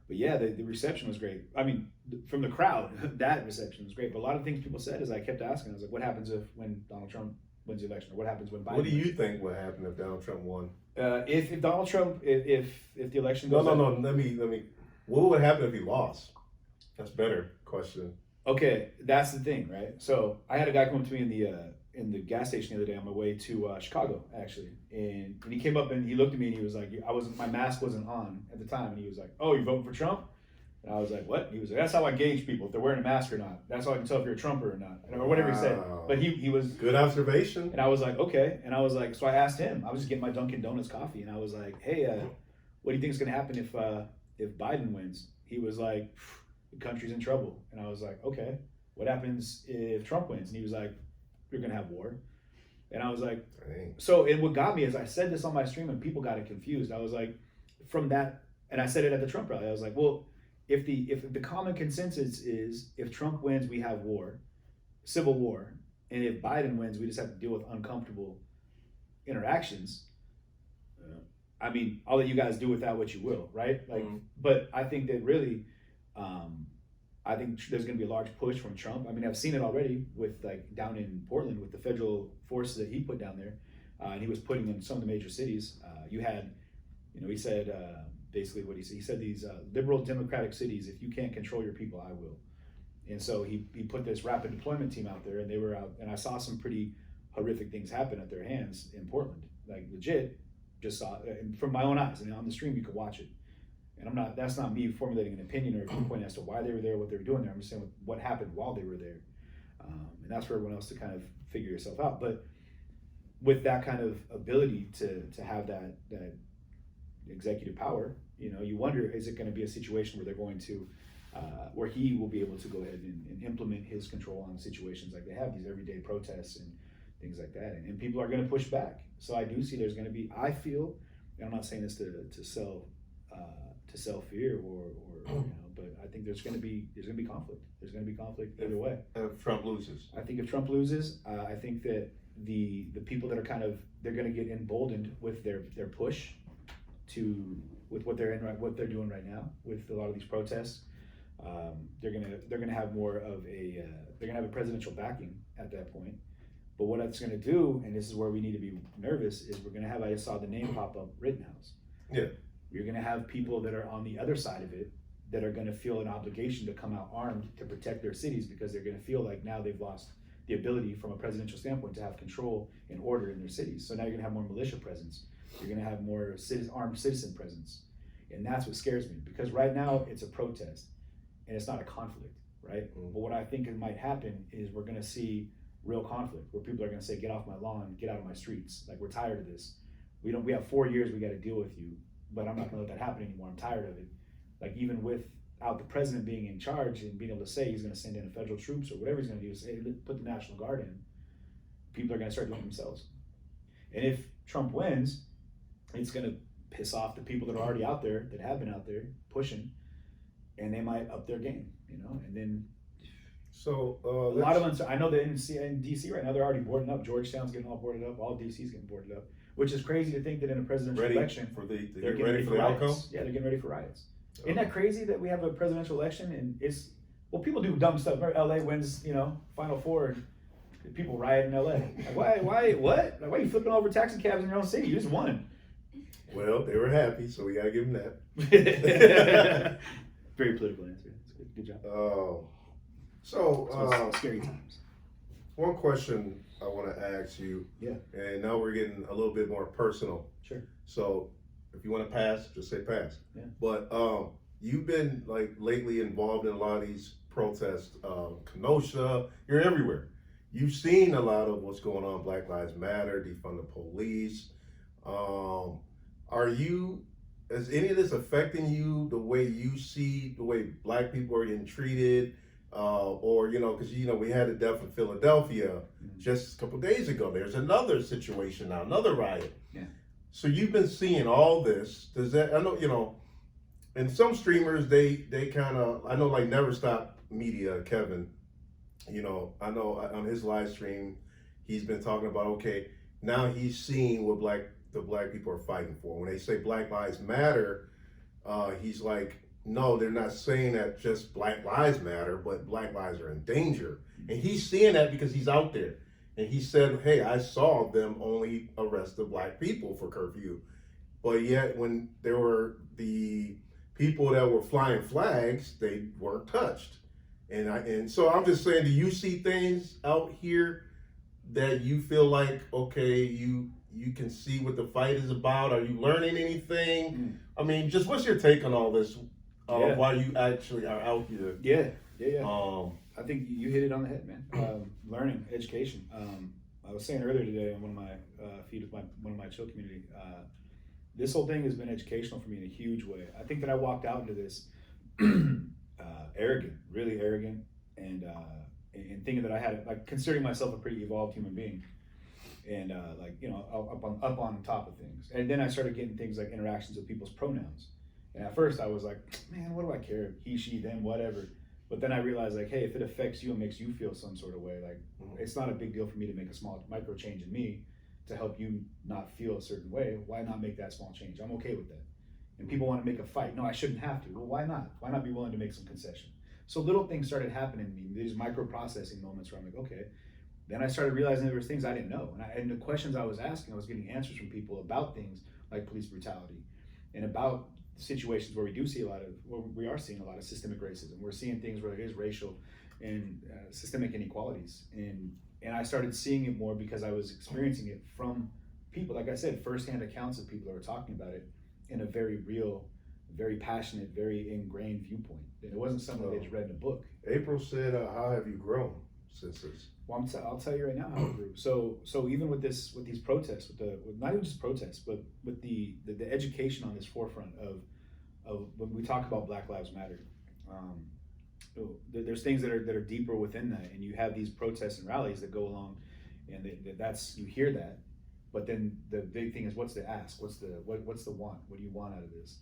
yeah, the reception was great. I mean, from the crowd, that reception was great. But a lot of things people said is I kept asking. I was like, what happens when Donald Trump wins the election, or what happens when Biden? What do you think would happen if Donald Trump won? If Donald Trump, if the election goes no, let me. What would happen if he lost? That's a better question. Okay, that's the thing, right? So I had a guy come up to me in the gas station the other day on my way to Chicago, actually, and he came up and he looked at me and he was like, my mask wasn't on at the time, and he was like, "Oh, you voting for Trump?" And I was like, "What?" And he was like, "That's how I gauge people, if they're wearing a mask or not. That's how I can tell if you're a Trumper or not," or whatever he said. But he was good observation. And I was like, okay, and I was like, so I asked him. I was just getting my Dunkin' Donuts coffee, and I was like, "Hey, what do you think is going to happen if Biden wins?" He was like, "The country's in trouble." And I was like, "Okay, what happens if Trump wins?" And he was like, "You're going to have war." And I was like, dang. So, and what got me is I said this on my stream and people got it confused. I was like, from that, and I said it at the Trump rally. I was like, well, if the common consensus is if Trump wins, we have war, civil war, and if Biden wins, we just have to deal with uncomfortable interactions. I mean, I'll let you guys do with that what you will, right? Like, but I think that really, I think there's going to be a large push from Trump. I mean, I've seen it already with like down in Portland with the federal forces that he put down there, and he was putting in some of the major cities. You had, he said basically what he said. He said these liberal democratic cities, if you can't control your people, I will. And so he put this rapid deployment team out there, and they were out, and I saw some pretty horrific things happen at their hands in Portland, like legit. Just saw it from my own eyes, and on the stream you could watch it. And that's not me formulating an opinion or a viewpoint as to why they were there, what they were doing there. I'm just saying what happened while they were there. And that's for everyone else to kind of figure yourself out. But with that kind of ability to have that executive power, you wonder, is it going to be a situation where they're going to, where he will be able to go ahead and implement his control on situations like they have these everyday protests and things like that. And people are going to push back. So I do see there's going to be, I feel, and I'm not saying this to sell, to sell fear or you know. But I think there's going to be conflict. There's going to be conflict either way. If Trump loses, I think if Trump loses, I think that the people that are they're going to get emboldened with their push with what they're doing right now with a lot of these protests. They're gonna have more of they're gonna have a presidential backing at that point. But what it's gonna do, and this is where we need to be nervous, is we're gonna have, I saw the name pop up, Rittenhouse. Yeah. You're gonna have people that are on the other side of it that are gonna feel an obligation to come out armed to protect their cities, because they're gonna feel like now they've lost the ability from a presidential standpoint to have control and order in their cities. So now you're gonna have more militia presence. You're gonna have more armed citizen presence. And that's what scares me, because right now it's a protest and it's not a conflict, right? But what I think might happen is we're gonna see real conflict where people are gonna say, get off my lawn, get out of my streets. Like, we're tired of this. We have 4 years we gotta deal with you, but I'm not gonna let that happen anymore. I'm tired of it. Like, even without the president being in charge and being able to say he's gonna send in federal troops or whatever he's gonna do, say, put the National Guard in, people are gonna start doing it themselves. And if Trump wins, it's gonna piss off the people that are already out there, that have been out there pushing, and they might up their game, you know, and then so a lot of them. I know that in DC right now they're already boarding up. Georgetown's getting all boarded up. All DC's getting boarded up, which is crazy to think that in a presidential election they're getting ready for the riots. outcome. Yeah, they're getting ready for riots. Isn't that crazy that we have a presidential election and people do dumb stuff. Remember, LA wins, you know, Final Four, and people riot in LA. Like, why, what? Like, why are you flipping over taxi cabs in your own city? You just won. Well, they were happy, so we gotta give them that. Very political answer. That's good job. So scary times. One question I want to ask you. Yeah. And now we're getting a little bit more personal. Sure. So if you want to pass, just say pass. Yeah. But you've been like lately involved in a lot of these protests. Kenosha, you're everywhere. You've seen a lot of what's going on. Black Lives Matter, defund the police. Is any of this affecting you, the way you see the way black people are getting treated? Or, you know, because, you know, we had a death in Philadelphia just a couple of days ago. There's another situation now, another riot. Yeah. So you've been seeing all this. Does that, I know, you know, and some streamers, they kind of, I know, like Never Stop Media, Kevin, you know, I know on his live stream, he's been talking about, okay, now he's seeing what the black people are fighting for. When they say Black Lives Matter, he's like, no, they're not saying that just Black Lives Matter, but Black lives are in danger. And he's seeing that because he's out there. And he said, hey, I saw them only arrest the black people for curfew. But yet when there were the people that were flying flags, they weren't touched. And so I'm just saying, do you see things out here that you feel like, okay, you can see what the fight is about? Are you learning anything? I mean, just what's your take on all this? Why you actually are out here? Yeah. I think you hit it on the head, man. Learning, education. I was saying earlier today on one of my feed with one of my chill community, this whole thing has been educational for me in a huge way. I think that I walked out into this arrogant, really arrogant, and thinking that I had, like, considering myself a pretty evolved human being, and like, you know, up on top of things. And then I started getting things like interactions with people's pronouns. And at first I was like, man, what do I care? He, she, them, whatever. But then I realized, like, hey, if it affects you and makes you feel some sort of way, like, it's not a big deal for me to make a small micro change in me to help you not feel a certain way. Why not make that small change? I'm okay with that. And people want to make a fight. No, I shouldn't have to. Well, why not? Why not be willing to make some concession? So little things started happening to me, these micro processing moments where I'm like, okay. Then I started realizing there was things I didn't know. And the questions I was asking, I was getting answers from people about things like police brutality and about situations where we are seeing a lot of systemic racism. We're seeing things where there is racial and systemic inequalities. And I started seeing it more because I was experiencing it from people, like I said, firsthand accounts of people that were talking about it in a very real, very passionate, very ingrained viewpoint. And it wasn't something they just read in a book. April said, how have you grown since this? Well, I'll tell you right now how it grew. So even with these protests, with not even just protests, but with the education on this forefront of when we talk about Black Lives Matter, there's things that are deeper within that, and you have these protests and rallies that go along, and that's you hear that, but then the big thing is, what's the ask? What's the want? What do you want out of this?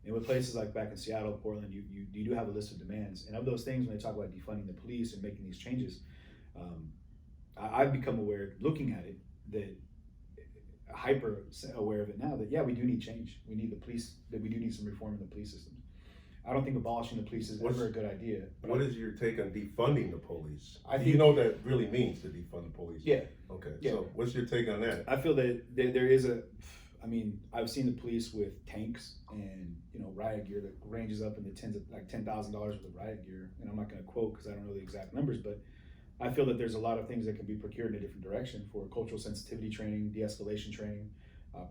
And with places like back in Seattle, Portland, you do have a list of demands. And of those things, when they talk about defunding the police and making these changes, I've become aware, looking at it, that hyper aware of it now, that yeah, we do need change. We need the police, that we do need some reform in the police systems. I don't think abolishing the police is ever a good idea. What is your take on defunding the police? I think, you know what that really means, to defund the police? Yeah. Okay. Yeah. So what's your take on that? I feel that there is I mean, I've seen the police with tanks and, you know, riot gear that ranges up in the tens of, like $10,000 worth of riot gear. And I'm not going to quote because I don't know the exact numbers, but I feel that there's a lot of things that can be procured in a different direction for cultural sensitivity training, de-escalation training,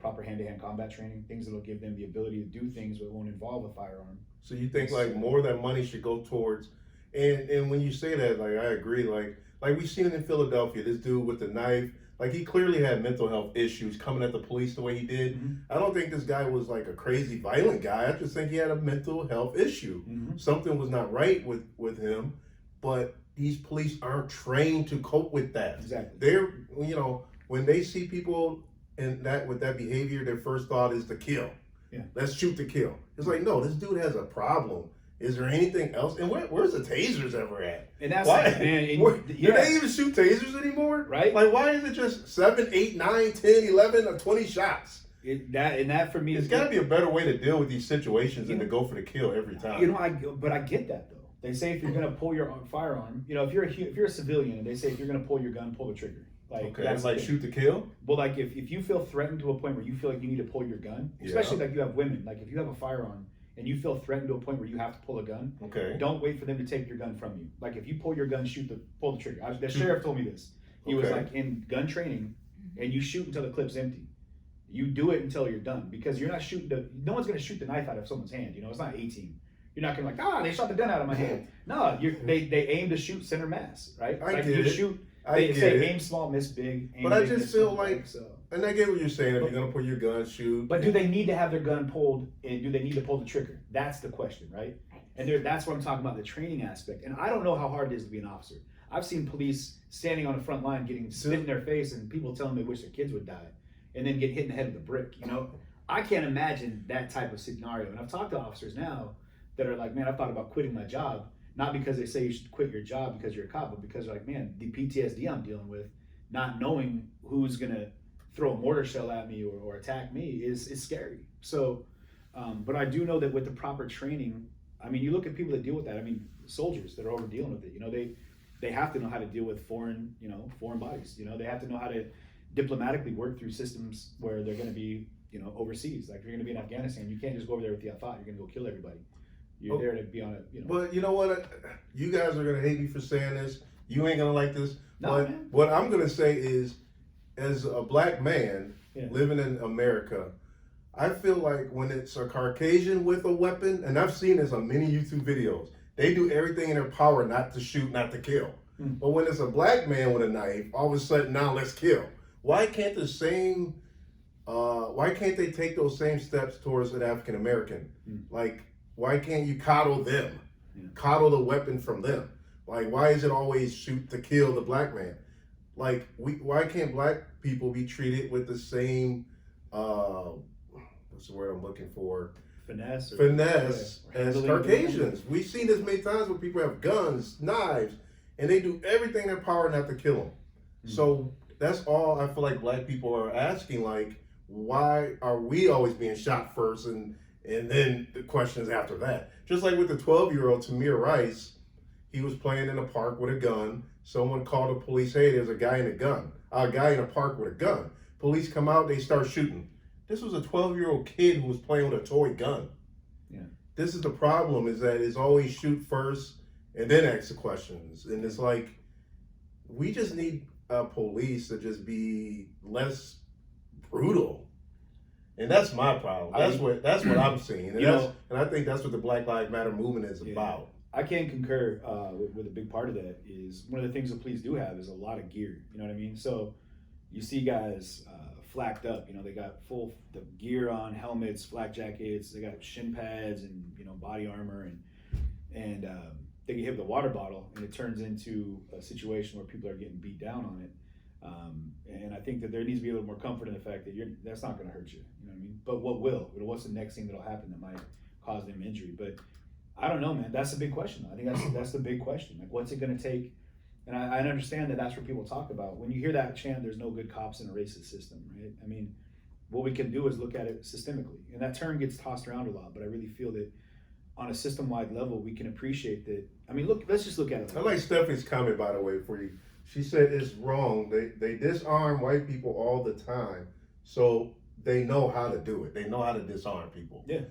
proper hand-to-hand combat training, things that will give them the ability to do things that won't involve a firearm. So you think like more of that money should go towards, and when you say that, like I agree, like we seen it in Philadelphia, this dude with the knife, like he clearly had mental health issues coming at the police the way he did. Mm-hmm. I don't think this guy was like a crazy violent guy. I just think he had a mental health issue. Mm-hmm. Something was not right with him, but these police aren't trained to cope with that. Exactly. They're, you know, when they see people in that with that behavior, their first thought is to kill. Yeah. Let's shoot to kill. It's like, no, this dude has a problem. Is there anything else? And where's the tasers ever at? And that's why? like, man, Do they even shoot tasers anymore? Right. Like, why is it just 7, 8, 9, 10, 11, or 20 shots? That for me, There's got to be a better way to deal with these situations than to go for the kill every time. You know, but I get that though. They say if you're gonna pull your firearm, you know, if you're a civilian, and they say if you're gonna pull your gun, pull the trigger. Like, okay, that's like shoot to kill. But like if you feel threatened to a point where you feel like you need to pull your gun, especially like you have women, like if you have a firearm and you feel threatened to a point where you have to pull a gun, okay, don't wait for them to take your gun from you. Like if you pull your gun, pull the trigger. The sheriff told me this. He was like, in gun training, and you shoot until the clip's empty. You do it until you're done, because you're not shooting no one's gonna shoot the knife out of someone's hand. You know, it's not 18. You're not gonna like, they shot the gun out of my hand. No, they aim to shoot center mass, right? I get it. They say aim small, miss big. Aim but big, I just feel like, so. And I get what you're saying. If you're gonna pull your gun, shoot. But do they need to have their gun pulled, and do they need to pull the trigger? That's the question, right? And that's what I'm talking about, the training aspect. And I don't know how hard it is to be an officer. I've seen police standing on the front line getting spit in their face, and people telling them they wish their kids would die, and then get hit in the head with a brick. You know, I can't imagine that type of scenario. And I've talked to officers now that are like, man, I've thought about quitting my job. Not because they say you should quit your job because you're a cop, but because they're like, man, the PTSD I'm dealing with, not knowing who's gonna throw a mortar shell at me or attack me is scary. So, but I do know that with the proper training, I mean, you look at people that deal with that. I mean, soldiers that are over dealing with it. You know, they have to know how to deal with foreign bodies. You know, they have to know how to diplomatically work through systems where they're gonna be, you know, overseas. Like if you're gonna be in Afghanistan, you can't just go over there with the F5. You're gonna go kill everybody. You're there to be on it, you know. But you know what? You guys are gonna hate me for saying this. You ain't gonna like this. No, but man. What I'm gonna say is, as a black man living in America, I feel like when it's a Caucasian with a weapon, and I've seen this on many YouTube videos, they do everything in their power not to shoot, not to kill. But when it's a black man with a knife, all of a sudden now let's kill. Why can't why can't they take those same steps towards an African American? Like, why can't you coddle them? Coddle the weapon from them? Like, why is it always shoot to kill the black man? Like, why can't black people be treated with the same, what's the word I'm looking for? Finesse As Caucasians. We've seen this many times where people have guns, knives, and they do everything in their power not to kill them. So that's all I feel like black people are asking, like, why are we always being shot first and then the questions after that? Just like with the 12-year-old Tamir Rice, he was playing in a park with a gun. Someone called the police, hey, there's a guy in a park with a gun. Police come out, they start shooting. This was a 12-year-old kid who was playing with a toy gun. Yeah. This is the problem, is that it's always shoot first and then ask the questions. And it's like, we just need police to just be less brutal. And that's my problem. That's what I'm seeing. And I think that's what the Black Lives Matter movement is about. I can concur with a big part of that is one of the things the police do have is a lot of gear. You know what I mean? So you see guys flacked up. You know, they got the gear on, helmets, flak jackets. They got shin pads and body armor, and they get hit with a water bottle, and it turns into a situation where people are getting beat down on it. And I think that there needs to be a little more comfort in the fact that that's not going to hurt you. You know what I mean? But what will? What's the next thing that'll happen that cause them injury. But I don't know, man. That's a big question. I think that's the big question. Like, what's it going to take? And I understand that that's what people talk about. When you hear that chant, there's no good cops in a racist system, right? I mean, what we can do is look at it systemically. And that term gets tossed around a lot, but I really feel that on a system-wide level, we can appreciate that. I mean, look, let's just look at it. I like Stephanie's comment, by the way, for you. She said it's wrong. They disarm white people all the time, so they know how to do it. They know how to disarm people. Yeah.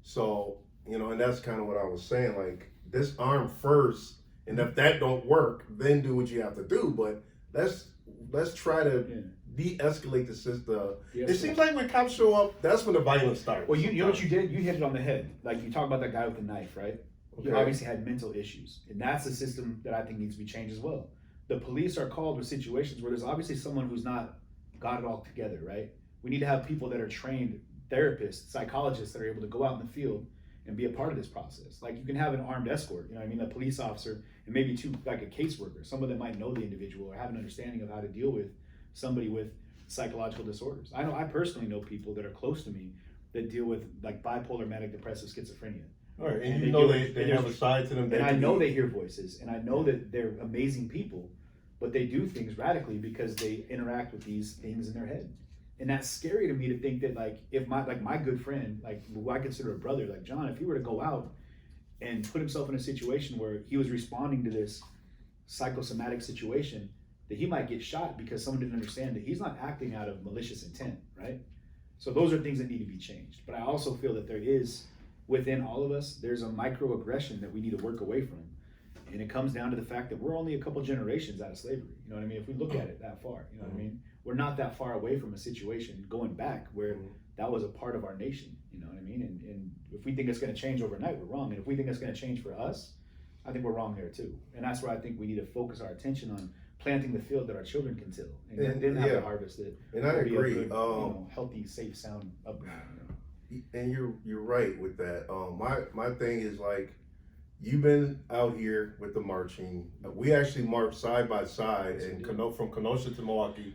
So, you know, and that's kind of what I was saying. Like, disarm first, and if that don't work, then do what you have to do. But let's try to de-escalate the system. It seems like when cops show up, that's when the violence starts. Well, you know what you did? You hit it on the head. Like, you talk about that guy with the knife, right? He obviously had mental issues, and that's a system that I think needs to be changed as well. The police are called with situations where there's obviously someone who's not got it all together, right? We need to have people that are trained therapists, psychologists that are able to go out in the field and be a part of this process. Like, you can have an armed escort, you know what I mean, a police officer, and maybe two, like a caseworker, someone that might know the individual or have an understanding of how to deal with somebody with psychological disorders. I personally know people that are close to me that deal with like bipolar, manic depressive schizophrenia. All right, and you know they have a side to them. And I know they hear voices, and I know that they're amazing people, but they do things radically because they interact with these things in their head. And that's scary to me to think that, like, if my good friend, like, who I consider a brother, like John, if he were to go out and put himself in a situation where he was responding to this psychosomatic situation, that he might get shot because someone didn't understand that he's not acting out of malicious intent, right? So those are things that need to be changed. But I also feel that there is, within all of us, there's a microaggression that we need to work away from. And it comes down to the fact that we're only a couple generations out of slavery. You know what I mean? If we look at it that far, you know what I mean? We're not that far away from a situation going back where that was a part of our nation. You know what I mean? And if we think it's going to change overnight, we're wrong. And if we think it's going to change for us, I think we're wrong there too. And that's where I think we need to focus our attention on planting the field that our children can till, and then have a harvest that and I agree. Be a good, healthy, safe, sound upbringing. You know? And you're right with that. My thing is, like, you've been out here with the marching. We actually marched side by side, and from Kenosha to Milwaukee.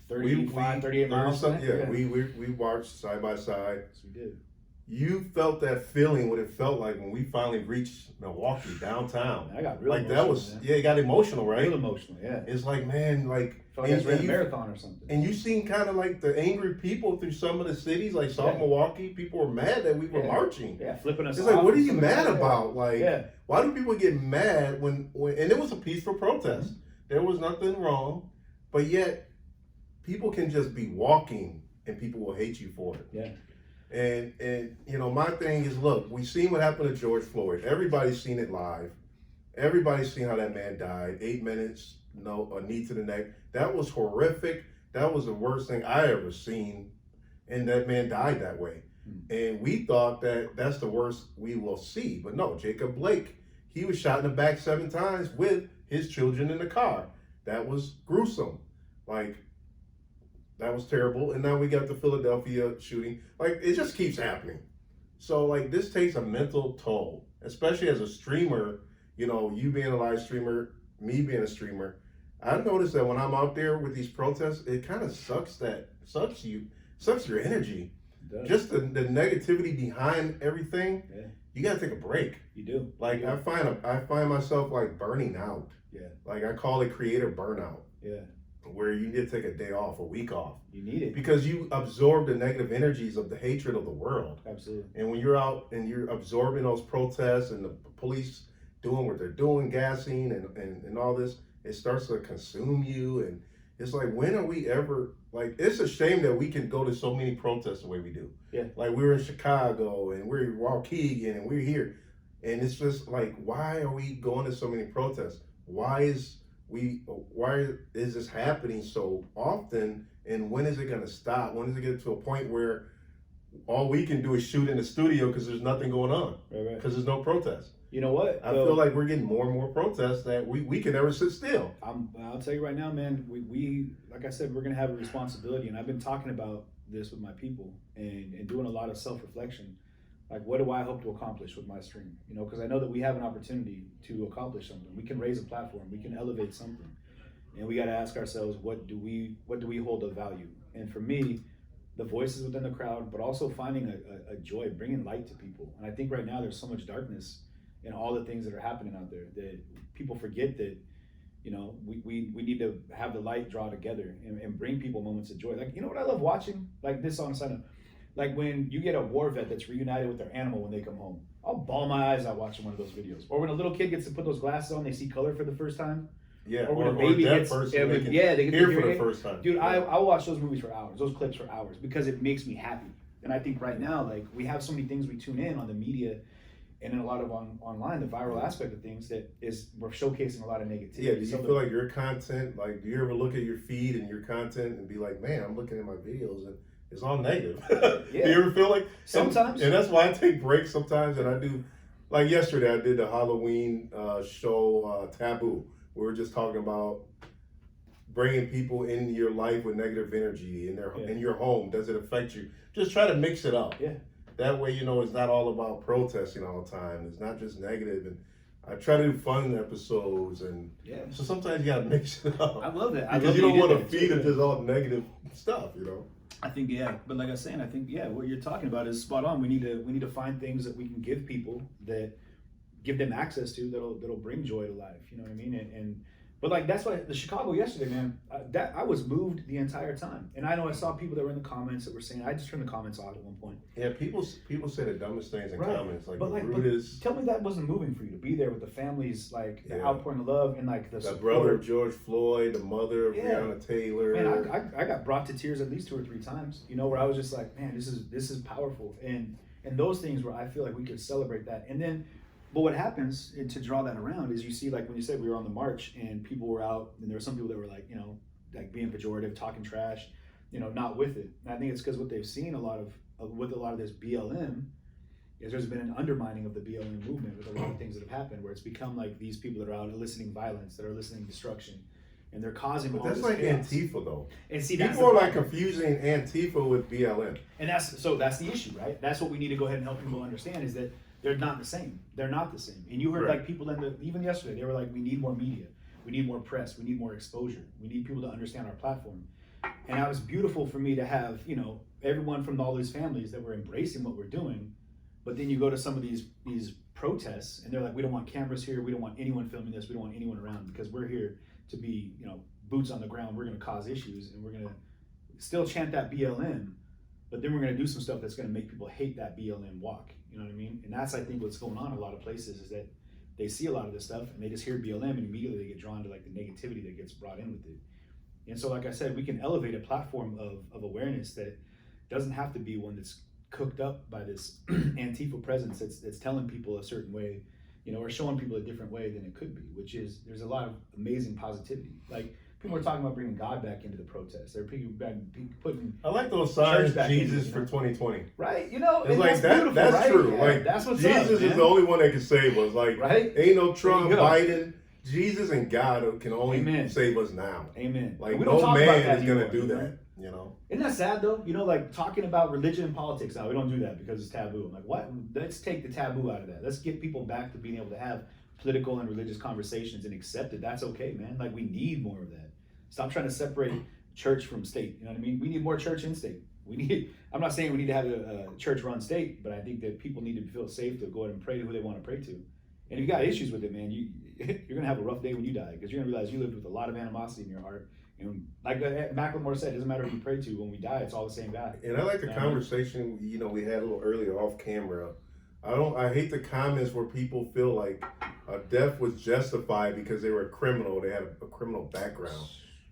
38 miles. Yeah, we marched side by side. Yes, we did. You felt that feeling, what it felt like when we finally reached Milwaukee downtown. I got real like emotional, that was, man. yeah, it got emotional, right? Real emotional, yeah. It's like, man, like, felt like I ran a marathon or something. And you seen kind of like the angry people through some of the cities, like South Milwaukee. People were mad that we were marching. Yeah, flipping us off. off. It's like, what are you mad about? Like, why do people get mad when and it was a peaceful protest. There was nothing wrong, but yet people can just be walking and people will hate you for it. Yeah. And you know, my thing is, look, we've seen what happened to George Floyd. Everybody's seen it live. Everybody's seen how that man died. 8 minutes, a knee to the neck. That was horrific. That was the worst thing I ever seen. And that man died that way. And we thought that that's the worst we will see. But no, Jacob Blake, he was shot in the back 7 times with his children in the car. That was gruesome. Like, that was terrible. And now we got the Philadelphia shooting. Like, it just keeps happening. So, like, this takes a mental toll, especially as a streamer. You know, you being a live streamer, me being a streamer. I've noticed that when I'm out there with these protests, it kind of sucks your energy. Just the negativity behind everything. Yeah. You gotta take a break. You do. Like, I find myself like burning out. Yeah. Like, I call it creative burnout. Yeah. Where you need to take a day off, a week off. You need it. Because you absorb the negative energies of the hatred of the world. Absolutely. And when you're out and you're absorbing those protests and the police doing what they're doing, gassing and all this, it starts to consume you. And it's like, when are we ever, like, it's a shame that we can go to so many protests the way we do. Yeah. Like, we were in Chicago and we're in Waukegan and we're here. And it's just like, why are we going to so many protests? Why is this happening so often? And when is it going to stop? When does it get to a point where all we can do is shoot in the studio because there's nothing going on? Right. Because there's no protest. You know what? I feel like we're getting more and more protests that we can never sit still. I'll tell you right now, man, we like I said, we're going to have a responsibility. And I've been talking about this with my people and doing a lot of self-reflection. Like, what do I hope to accomplish with my stream? You know, because I know that we have an opportunity to accomplish something. We can raise a platform. We can elevate something. And we got to ask ourselves, what do we hold of value? And for me, the voices within the crowd, but also finding a joy, bringing light to people. And I think right now there's so much darkness in all the things that are happening out there that people forget that, you know, we need to have the light draw together and bring people moments of joy. Like, you know what I love watching? Like this on a side note, like when you get a war vet that's reunited with their animal when they come home. I'll bawl my eyes out watching one of those videos. Or when a little kid gets to put those glasses on, they see color for the first time. Yeah, or when a baby that gets, person they get hear to for the it. first time. Dude, yeah. I watch those movies for hours, those clips for hours, because it makes me happy. And I think right now, like, we have so many things we tune in on the media and in a lot of online, the viral aspect of things that is, we're showcasing a lot of negativity. Yeah, do you feel like your content, like, do you ever look at your feed and your content and be like, man, I'm looking at my videos and it's all negative? Yeah. Do you ever feel like? Sometimes. And that's why I take breaks sometimes, and I do, like yesterday I did the Halloween show, Taboo. We were just talking about bringing people in your life with negative energy in your home. Does it affect you? Just try to mix it up. Yeah. That way, you know, it's not all about protesting all the time. It's not just negative. And I try to do fun episodes, and so sometimes you gotta mix it up. I love that. Because you don't want to feed it just all negative stuff, you know. I think but like I was saying, I think what you're talking about is spot on. We need to find things that we can give people that give them access to that'll bring joy to life. You know what I mean? But like that's why the Chicago yesterday, man, that I was moved the entire time. And I know I saw people that were in the comments that were saying, I just turned the comments off at one point. Yeah, people say the dumbest things in comments, like but the rudest. Tell me that wasn't moving for you to be there with the families, like the outpouring of love and like the brother of George Floyd, the mother of Breonna Taylor. Man, I got brought to tears at least 2 or 3 times. You know, where I was just like, man, this is powerful, and those things where I feel like we could celebrate that, and then. But what happens, and to draw that around, is you see, like when you said we were on the march and people were out, and there were some people that were like, you know, like being pejorative, talking trash, you know, not with it. And I think it's because what they've seen with a lot of this BLM is there's been an undermining of the BLM movement with a lot of things that have happened, where it's become like these people that are out eliciting violence, that are eliciting destruction, and they're causing all this chaos. That's like Antifa, though. And see, people are like confusing Antifa with BLM. And that's the issue, right? That's what we need to go ahead and help people understand, is that they're not the same. They're not the same. And you heard like people even yesterday, they were like, we need more media. We need more press. We need more exposure. We need people to understand our platform. And it was beautiful for me to have, you know, everyone from all these families that were embracing what we're doing. But then you go to some of these protests and they're like, we don't want cameras here. We don't want anyone filming this. We don't want anyone around, because we're here to be, you know, boots on the ground. We're going to cause issues, and we're going to still chant that BLM, but then we're going to do some stuff that's going to make people hate that BLM walk. You know what I mean? And that's, I think, what's going on in a lot of places, is that they see a lot of this stuff and they just hear BLM and immediately they get drawn to like the negativity that gets brought in with it. And so, like I said, we can elevate a platform of awareness that doesn't have to be one that's cooked up by this Antifa presence that's telling people a certain way, you know, or showing people a different way than it could be, which is, there's a lot of amazing positivity. Like, people are talking about bringing God back into the protests. They're putting. I like those signs, Jesus for 2020. Right, you know, it's like that's right? true. Yeah, like that's what's Jesus up, is the only one that can save us. Like, ain't no Trump, Biden. Jesus and God can only save us now. Amen. Like, no man is gonna do that. You know. Isn't that sad though? You know, like talking about religion and politics now, we don't do that because it's taboo. I'm like, what? Let's take the taboo out of that. Let's get people back to being able to have political and religious conversations and accept it. That's okay, man. Like, we need more of that. Stop trying to separate church from state. You know what I mean? We need more church in state. I'm not saying we need to have a church-run state, but I think that people need to feel safe to go ahead and pray to who they want to pray to. And if you got issues with it, man, you're gonna have a rough day when you die, because you're gonna realize you lived with a lot of animosity in your heart. And like Macklemore said, it doesn't matter who you pray to. When we die, it's all the same guy. And I like the conversation, you know, we had a little earlier off camera. I hate the comments where people feel like a death was justified because they were a criminal. They had a criminal background.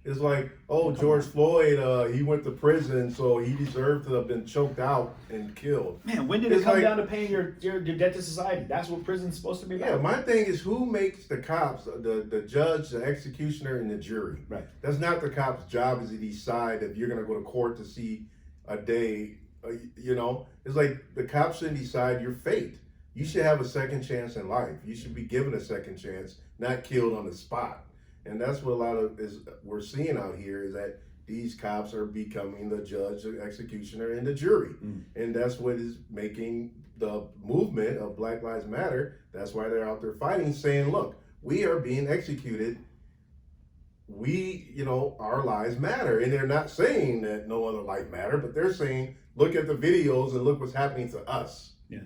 It's like, oh, George Floyd, he went to prison, so he deserved to have been choked out and killed. Man, when did it come down to paying your debt to society? That's what prison's supposed to be about. Yeah, my thing is, who makes the cops, the judge, the executioner, and the jury? Right. That's not the cop's job, is to decide if you're going to go to court to see a day. You know, it's like the cops shouldn't decide your fate. You should have a second chance in life. You should be given a second chance, not killed on the spot. And that's what we're seeing out here, is that these cops are becoming the judge, the executioner, and the jury. And that's what is making the movement of Black Lives Matter. That's why they're out there fighting, saying, look, we are being executed we, our lives matter. And they're not saying that no other life matter, but they're saying, look at the videos and look what's happening to us. Yeah.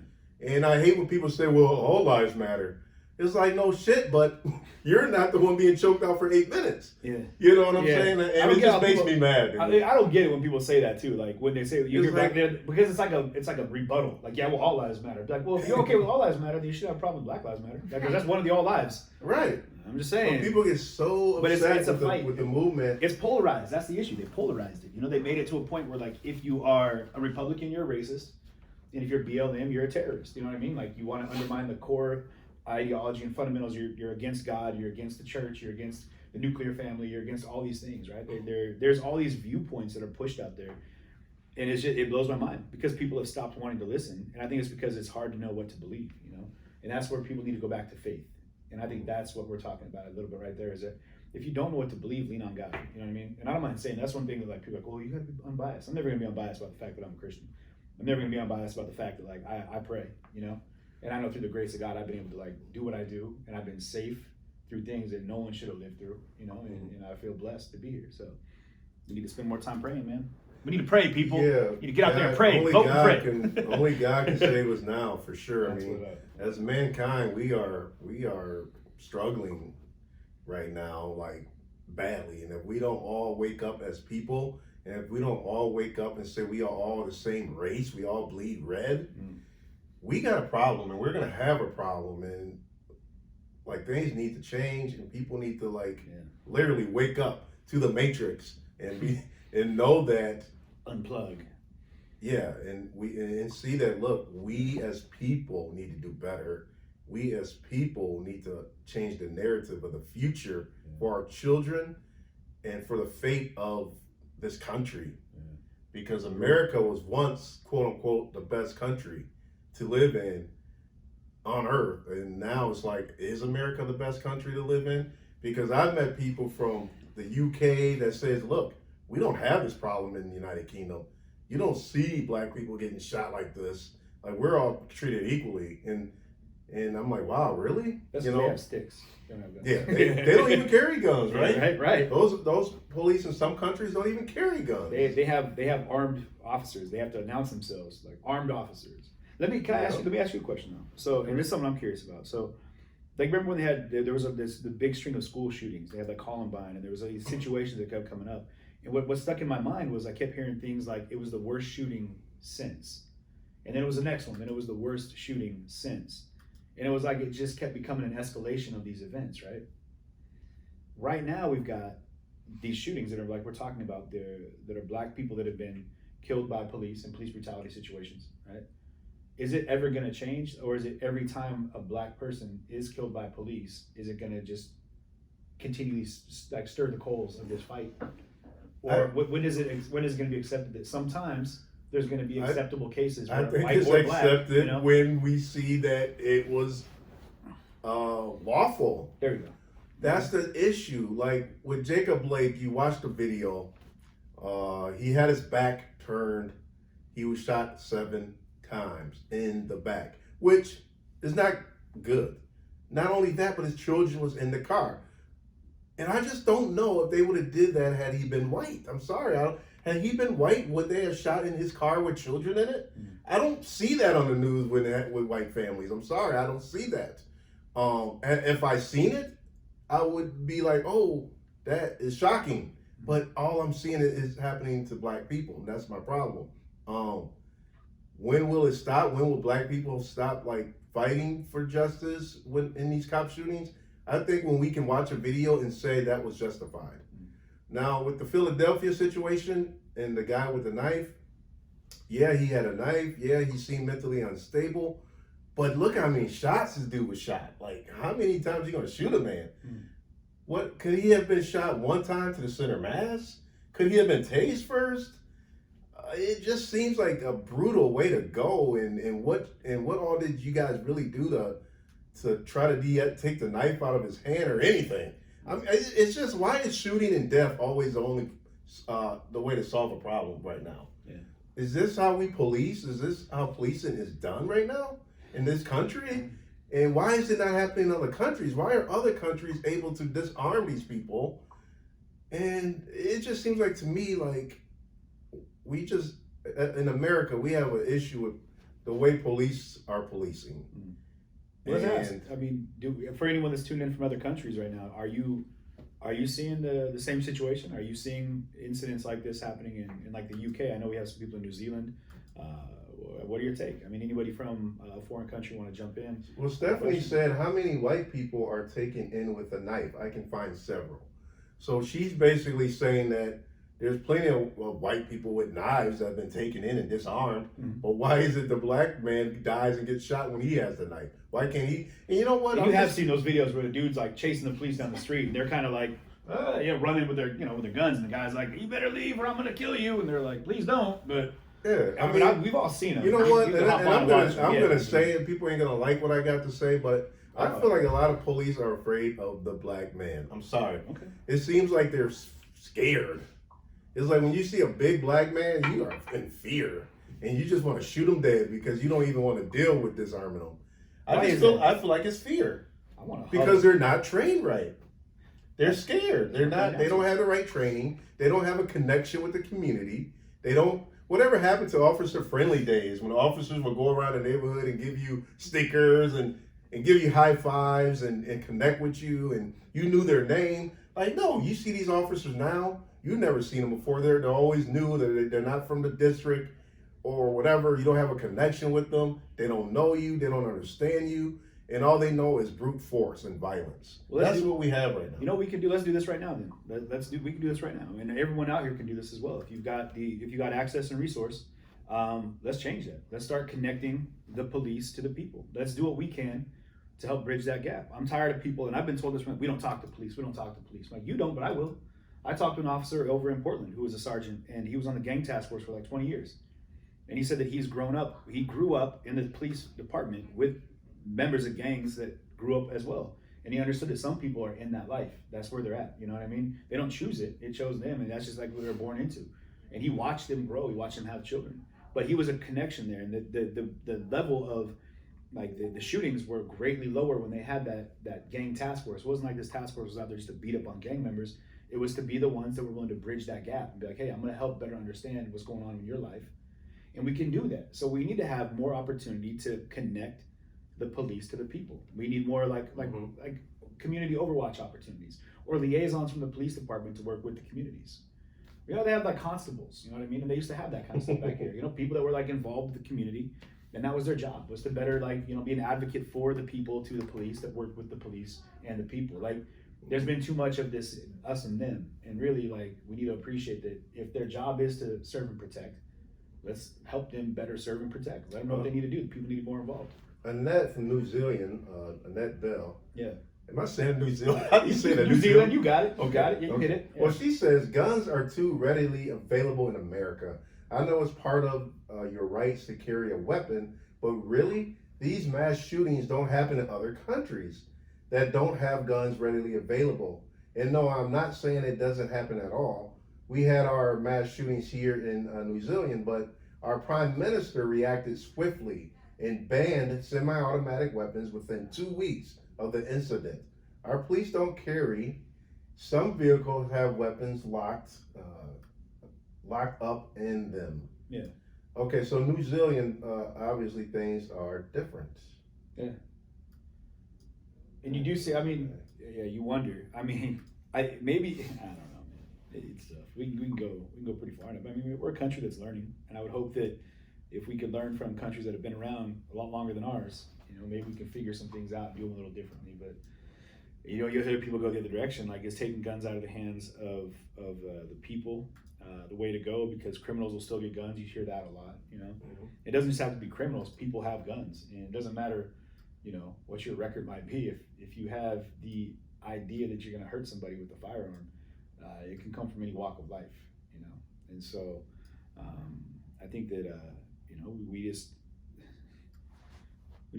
And I hate when people say, well, all lives matter. It's like, no shit, but you're not the one being choked out for 8 minutes. Yeah. You know what I'm saying? And it just makes me mad. I don't get it when people say that too. Like when they say you hear back there, because it's like a rebuttal. Like, yeah, well, all lives matter. Like, well, if you're okay with all lives matter, then you should have a problem with Black Lives Matter. Because that's one of the all lives. Right. I'm just saying. But people get so upset it's a fight. With the movement. It's polarized. That's the issue. They polarized it. They made it to a point where, like, if you are a Republican, you're a racist. And if you're BLM, you're a terrorist. You know what I mean? Like, you want to undermine the core ideology and fundamentals. You're against God. You're against the church. You're against the nuclear family. You're against all these things, right? There's all these viewpoints that are pushed out there. And it blows my mind because people have stopped wanting to listen. And I think it's because it's hard to know what to believe, And that's where people need to go back to faith. And I think that's what we're talking about a little bit right there, is that if you don't know what to believe, lean on God. You know what I mean? And I don't mind saying that's one thing that, like, people are like, well, you got to be unbiased. I'm never going to be unbiased about the fact that I'm a Christian. I'm never going to be unbiased about the fact that, like, I pray, And I know through the grace of God, I've been able to, like, do what I do. And I've been safe through things that no one should have lived through, And I feel blessed to be here. So we need to spend more time praying, man. We need to pray, people. Yeah, you need to get out there and pray. Vote and pray. Only God can save us now, for sure. I mean, as mankind, we are struggling right now, like, badly. And if we don't all wake up as people, and if we don't all wake up and say we are all the same race, we all bleed red, we got a problem, and we're gonna have a problem. And, like, things need to change, and people need to, like, literally wake up to the matrix and know that. Unplug. Yeah, and see that, look, we as people need to do better. We as people need to change the narrative of the future for our children and for the fate of this country. Because America was once, quote unquote, the best country to live in on earth. And now it's like, is America the best country to live in? Because I've met people from the UK that says, look, we don't have this problem in the United Kingdom. You don't see Black people getting shot like this. Like, we're all treated equally. And I'm like, wow, really? That's why they have sticks. Yeah, they don't even carry guns, right? Right. Those police in some countries don't even carry guns. They have armed officers. They have to announce themselves like armed officers. Let me ask you a question though. So, and this is something I'm curious about. So, like, remember when there was the big string of school shootings? They had like Columbine, and there was these situations that kept coming up. And what stuck in my mind was I kept hearing things like it was the worst shooting since, and then it was the next one, then it was the worst shooting since, and it was like it just kept becoming an escalation of these events, right? Right now we've got these shootings that are like we're talking about that are Black people that have been killed by police in police brutality situations, right? Is it ever going to change, or is it every time a Black person is killed by police, is it going to just continually like stir the coals of this fight? Or when is it going to be accepted that sometimes there's going to be acceptable cases where I think white it's or accepted Black, when we see that it was lawful. There you go. That's the issue. Like with Jacob Blake, you watched the video. He had his back turned. He was shot 7 times in the back, which is not good. Not only that, but his children was in the car. And I just don't know if they would have did that had he been white. I'm sorry. Had he been white, would they have shot in his car with children in it? I don't see that on the news with white families. I'm sorry. I don't see that. And if I seen it, I would be like, oh, that is shocking. But all I'm seeing is happening to Black people. And that's my problem. When will it stop? When will Black people stop, like, fighting for justice in these cop shootings? I think when we can watch a video and say that was justified. Now, with the Philadelphia situation and the guy with the knife, yeah, he had a knife. Yeah, he seemed mentally unstable. But look how many shots this dude was shot. Like, how many times are you going to shoot a man? What, could he have been shot one time to the center mass? Could he have been tased first? It just seems like a brutal way to go. And what all did you guys really do to try to take the knife out of his hand or anything? I mean, it's just, why is shooting and death always the only the way to solve a problem right now? Yeah. Is this how we police? Is this how policing is done right now in this country? And why is it not happening in other countries? Why are other countries able to disarm these people And it just seems like to me like we just in America we have an issue with the way police are policing. Let's ask. I mean, for anyone that's tuned in from other countries right now, are you seeing the same situation? Are you seeing incidents like this happening in like the UK? I know we have some people in New Zealand. What are your take? I mean, anybody from a foreign country want to jump in? Well, Stephanie said, how many white people are taken in with a knife? I can find several. So she's basically saying that there's plenty of white people with knives that have been taken in and disarmed. Mm-hmm. But why is it the black man dies and gets shot when he has the knife? Why can't he? And you know what? You have seen those videos where the dude's like chasing the police down the street, and they're kind of like, running with their, with their guns, and the guy's like, "You better leave, or I'm gonna kill you." And they're like, "Please don't." But yeah, I mean, we've all seen them. You know what? And I'm gonna say it. People ain't gonna like what I got to say, but I feel like a lot of police are afraid of the black man. I'm sorry. Okay. It seems like they're scared. It's like when you see a big black man, you are in fear, and you just want to shoot him dead because you don't even want to deal with disarming them. I feel like it's fear because they're not trained right. They're scared. They're not. They don't have the right training. They don't have a connection with the community. They don't. Whatever happened to officer friendly days when officers would go around the neighborhood and give you stickers and give you high fives and connect with you and you knew their name. Like, no, you see these officers now, you've never seen them before. They're always new. They're not from the district or whatever. You don't have a connection with them. They don't know you. They don't understand you. And all they know is brute force and violence. Well, that's what we have right now. You know what we can do? Let's do this right now then. We can do this right now. And everyone out here can do this as well. If you've got access and resource, let's change that. Let's start connecting the police to the people. Let's do what we can to help bridge that gap. I'm tired of people, and I've been told this, we don't talk to police. We don't talk to police. I'm like, you don't, but I will. I talked to an officer over in Portland who was a sergeant, and he was on the gang task force for like 20 years. And he said that he grew up in the police department with members of gangs that grew up as well. And he understood that some people are in that life. That's where they're at. You know what I mean? They don't choose it. It chose them, and that's just like what they were born into. And he watched them grow. He watched them have children. But he was a connection there. And the level of like the shootings were greatly lower when they had that gang task force. It wasn't like this task force was out there just to beat up on gang members. It was to be the ones that were willing to bridge that gap and be like, hey, I'm going to help better understand what's going on in your life. And we can do that. So we need to have more opportunity to connect the police to the people. We need more like community overwatch opportunities or liaisons from the police department to work with the communities. They have like constables, you know what I mean? And they used to have that kind of stuff back here. People that were like involved with the community, and that was their job, was to better be an advocate for the people to the police that worked with the police and the people. Like there's been too much of this us and them, and really we need to appreciate that if their job is to serve and protect, let's help them better serve and protect. Let them know what they need to do. People need to be more involved. Annette from New Zealand, Annette Bell. Yeah. Am I saying New Zealand? How do you say that? New Zealand, you got it. You got it. You hit it. Yeah. Well, she says guns are too readily available in America. I know it's part of your rights to carry a weapon, but really, these mass shootings don't happen in other countries that don't have guns readily available. And no, I'm not saying it doesn't happen at all. We had our mass shootings here in New Zealand, but our prime minister reacted swiftly and banned semi-automatic weapons within 2 weeks of the incident. Our police don't carry. Some vehicles have weapons locked up in them. Yeah. Okay, so New Zealand, obviously things are different. Yeah. And you do see, you wonder. I don't know, man. It's we can go pretty far. We're a country that's learning, and I would hope that if we could learn from countries that have been around a lot longer than ours, maybe we can figure some things out and do them a little differently. But you hear people go the other direction, like it's taking guns out of the hands of the people, the way to go, because criminals will still get guns. You hear that a lot. Mm-hmm. It doesn't just have to be criminals. People have guns, and it doesn't matter, what your record might be. If you have the idea that you're going to hurt somebody with a firearm, it can come from any walk of life, And so I think that we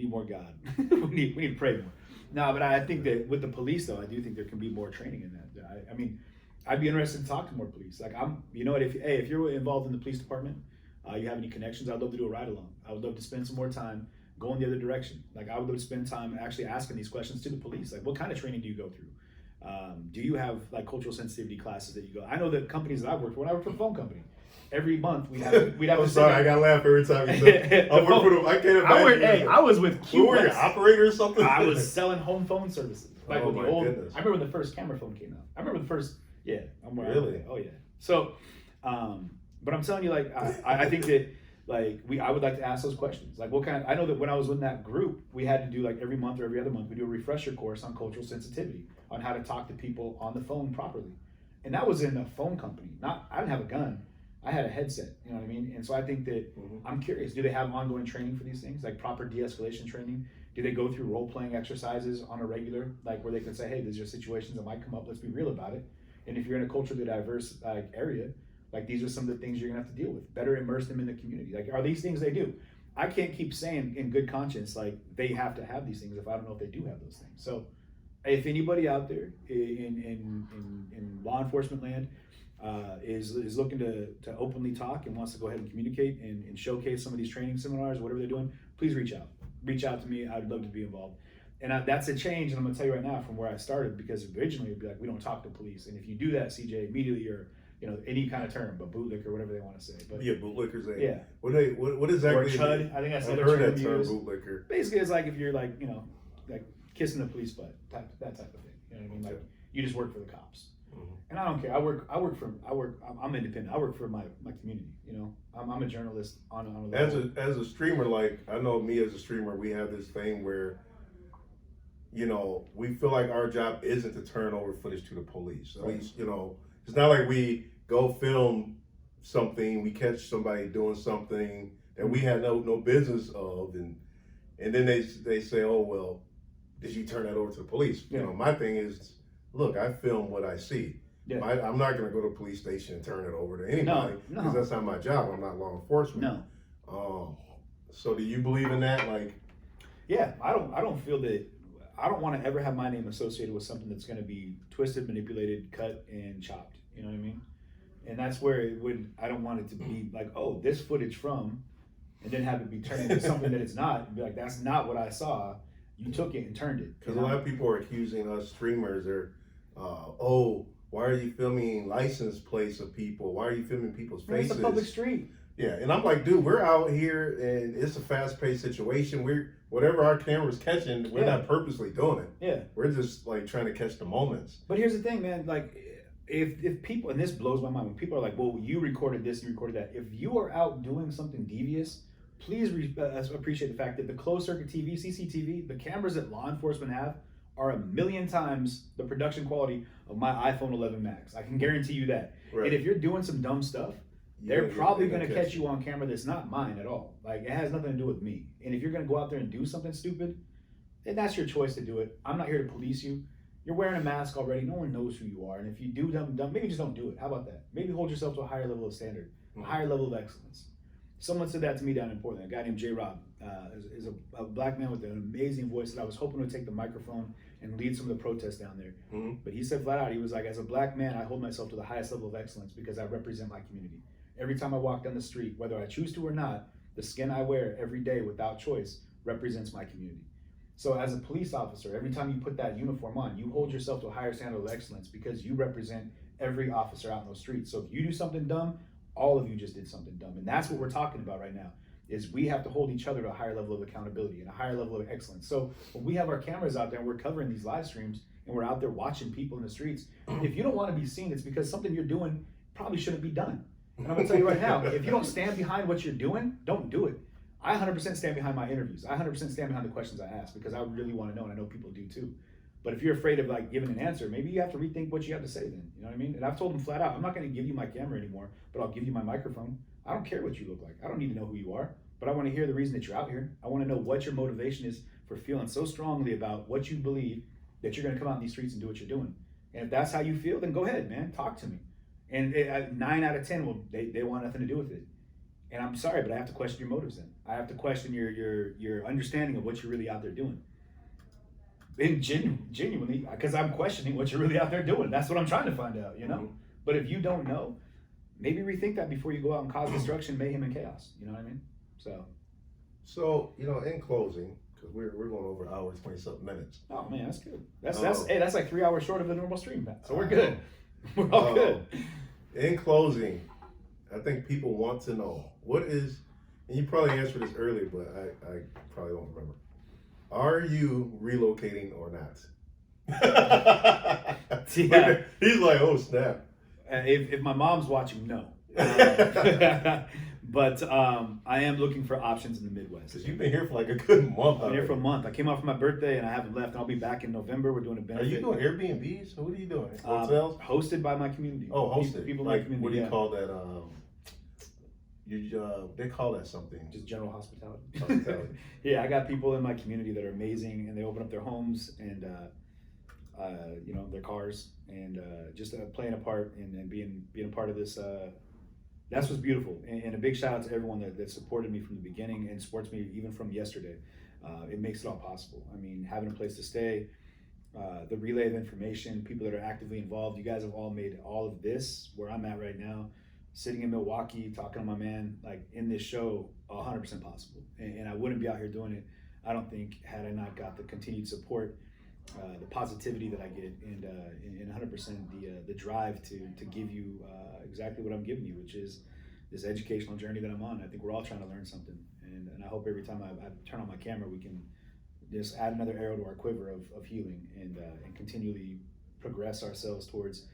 need more God. we need to pray more. No, but I think that with the police, though, I do think there can be more training in that. I'd be interested to talk to more police. If you're involved in the police department, you have any connections, I'd love to do a ride along. I would love to spend some more time going the other direction. I would love to spend time actually asking these questions to the police. What kind of training do you go through? Do you have like cultural sensitivity classes that you go? I know that companies that I've worked for, when I worked for a phone company, every month we'd have I'm to sorry, I gotta laugh every time you say I work for them. I can't imagine. I was with Who were you, QS. operator or something? I was selling home phone services. Like Oh with my the old, goodness. I remember when the first camera phone came out. I remember the first, yeah. Really? Oh yeah. So, but I'm telling you, like, I think that, like, I would like to ask those questions. Like, what kind of, I know that when I was in that group, we had to do like every month or every other month, we do a refresher course on cultural sensitivity, on how to talk to people on the phone properly. And that was in a phone company. I didn't have a gun. I had a headset, you know what I mean? And so I think that I'm curious, do they have ongoing training for these things, like proper de-escalation training? Do they go through role-playing exercises on a regular, like where they can say, hey, these are situations that might come up, let's be real about it. And if you're in a culturally diverse area, like these are some of the things you're gonna have to deal with. Better immerse them in the community. Like, are these things they do? I can't keep saying in good conscience, like, they have to have these things if I don't know if they do have those things. So if anybody out there in law enforcement land is looking to openly talk and wants to go ahead and communicate and showcase some of these training seminars, whatever they're doing, please reach out. Reach out to me. I'd love to be involved. And that's a change, and I'm gonna tell you right now from where I started, because originally it'd be like, we don't talk to police. And if you do that, CJ, immediately you're, you know, any kind of term, but bootlicker, whatever they want to say. But Yeah, bootlickers. yeah. What exactly? Or chud. I think that's the I've other heard term that term, used. bootlicker. Basically, it's like if you're like, you know, like kissing the police butt, that type of thing. You know what I mean? Like, you just work for the cops. And I don't care. I'm independent. I work for my community. You know, I'm a journalist on a level. As a streamer, like, I know me as a streamer, we have this thing where, you know, we feel like our job isn't to turn over footage to the police. At least, you know, it's not like we go film something, we catch somebody doing something that we had no business of, and then they say, oh well, did you turn that over to the police? Yeah. You know, my thing is, look, I film what I see. Yeah. I'm not going to go to the police station and turn it over to anybody, because that's not my job. I'm not law enforcement. No. So do you believe in that? Like, yeah, I don't feel that. I don't want to ever have my name associated with something that's going to be twisted, manipulated, cut, and chopped. You know what I mean? And that's where I don't want it to be like, oh, this footage from, and then have it be turned into something that it's not. And be like, that's not what I saw. You took it and turned it. Because a lot of people are accusing us streamers, oh, why are you filming license plates of people? Why are you filming people's faces? It's a public street. Yeah, and I'm like, dude, we're out here and it's a fast-paced situation. Whatever our camera's catching, we're not purposely doing it. Yeah. We're just like trying to catch the moments. But here's the thing, man. Like, if people, and this blows my mind, when people are like, well, you recorded this, you recorded that. If you are out doing something devious, please appreciate the fact that the closed circuit TV, CCTV, the cameras that law enforcement have are 1,000,000 times the production quality of my iPhone 11 Max. I can guarantee you that. Right. And if you're doing some dumb stuff, they're probably going to catch you on camera that's not mine at all. Like, it has nothing to do with me. And if you're going to go out there and do something stupid, then that's your choice to do it. I'm not here to police you. You're wearing a mask already. No one knows who you are. And if you do dumb, maybe just don't do it. How about that? Maybe hold yourself to a higher level of standard, a higher level of excellence. Someone said that to me down in Portland. A guy named J. Rob is a black man with an amazing voice that I was hoping to take the microphone and lead some of the protests down there. But he said flat out, he was like, as a black man, I hold myself to the highest level of excellence because I represent my community. Every time I walk down the street, whether I choose to or not, the skin I wear every day without choice represents my community. So as a police officer, every time you put that uniform on, you hold yourself to a higher standard of excellence because you represent every officer out in those streets. So if you do something dumb, all of you just did something dumb. And that's what we're talking about right now, is we have to hold each other to a higher level of accountability and a higher level of excellence. So when we have our cameras out there and we're covering these live streams and we're out there watching people in the streets, if you don't want to be seen, it's because something you're doing probably shouldn't be done. And I'm gonna tell you right now, if you don't stand behind what you're doing, don't do it. I 100% stand behind my interviews. I 100% stand behind the questions I ask because I really want to know, and I know people do too. But if you're afraid of like giving an answer, maybe you have to rethink what you have to say then. You know what I mean? And I've told them flat out, I'm not going to give you my camera anymore, but I'll give you my microphone. I don't care what you look like. I don't need to know who you are, but I want to hear the reason that you're out here. I want to know what your motivation is for feeling so strongly about what you believe that you're going to come out in these streets and do what you're doing. And if that's how you feel, then go ahead, man. Talk to me. And 9 out of 10, well, they want nothing to do with it. And I'm sorry, but I have to question your motives then. I have to question your understanding of what you're really out there doing. And genuinely, because I'm questioning what you're really out there doing. That's what I'm trying to find out, you know? But if you don't know, maybe rethink that before you go out and cause destruction, mayhem, and chaos. You know what I mean? So, you know, in closing, Because we're going over an hour and 20-something minutes. Oh man, that's good. That's like 3 hours short of the normal stream. So we're good. We're all good. In closing, I think people want to know what is, and you probably answered this earlier, but I probably don't remember. Are you relocating or not? Yeah. He's like, oh snap. If my mom's watching, no. But I am looking for options in the Midwest. Because you've been here for like a good month. I've been here for a month. I came out for my birthday and I haven't left. I'll be back in November. We're doing a benefit. Are you doing Airbnbs? What are you doing? Hotels? Hosted by my community. Oh, hosted. People like, in my community. what do you call that? They call that something. Just general hospitality. Hospitality. Yeah, I got people in my community that are amazing, and they open up their homes and their cars, and just playing a part and being a part of this. That's what's beautiful, and a big shout out to everyone that supported me from the beginning and supports me even from yesterday. It makes it all possible. I mean, having a place to stay, the relay of information, people that are actively involved. You guys have all made all of this where I'm at right now, sitting in Milwaukee, talking to my man, like in this show, 100% possible. And I wouldn't be out here doing it, I don't think, had I not got the continued support, the positivity that I get, and 100% the drive to give you exactly what I'm giving you, which is this educational journey that I'm on. I think we're all trying to learn something, and I hope every time I turn on my camera, we can just add another arrow to our quiver of healing and continually progress ourselves towards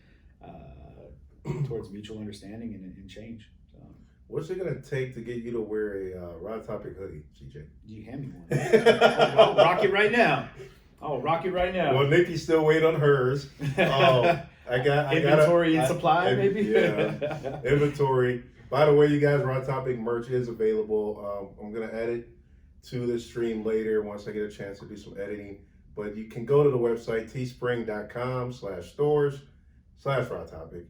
mutual understanding and change. So, what's it gonna take to get you to wear a Rod Topic hoodie, CJ? you hand me one. I'll rock it right now. Well, Nikki's still waiting on hers. I got inventory and supply, maybe. Yeah, inventory. By the way, you guys, Rod Topic merch is available. I'm gonna add it to this stream later once I get a chance to do some editing. But you can go to the website teespring.com/stores/Rod Topic.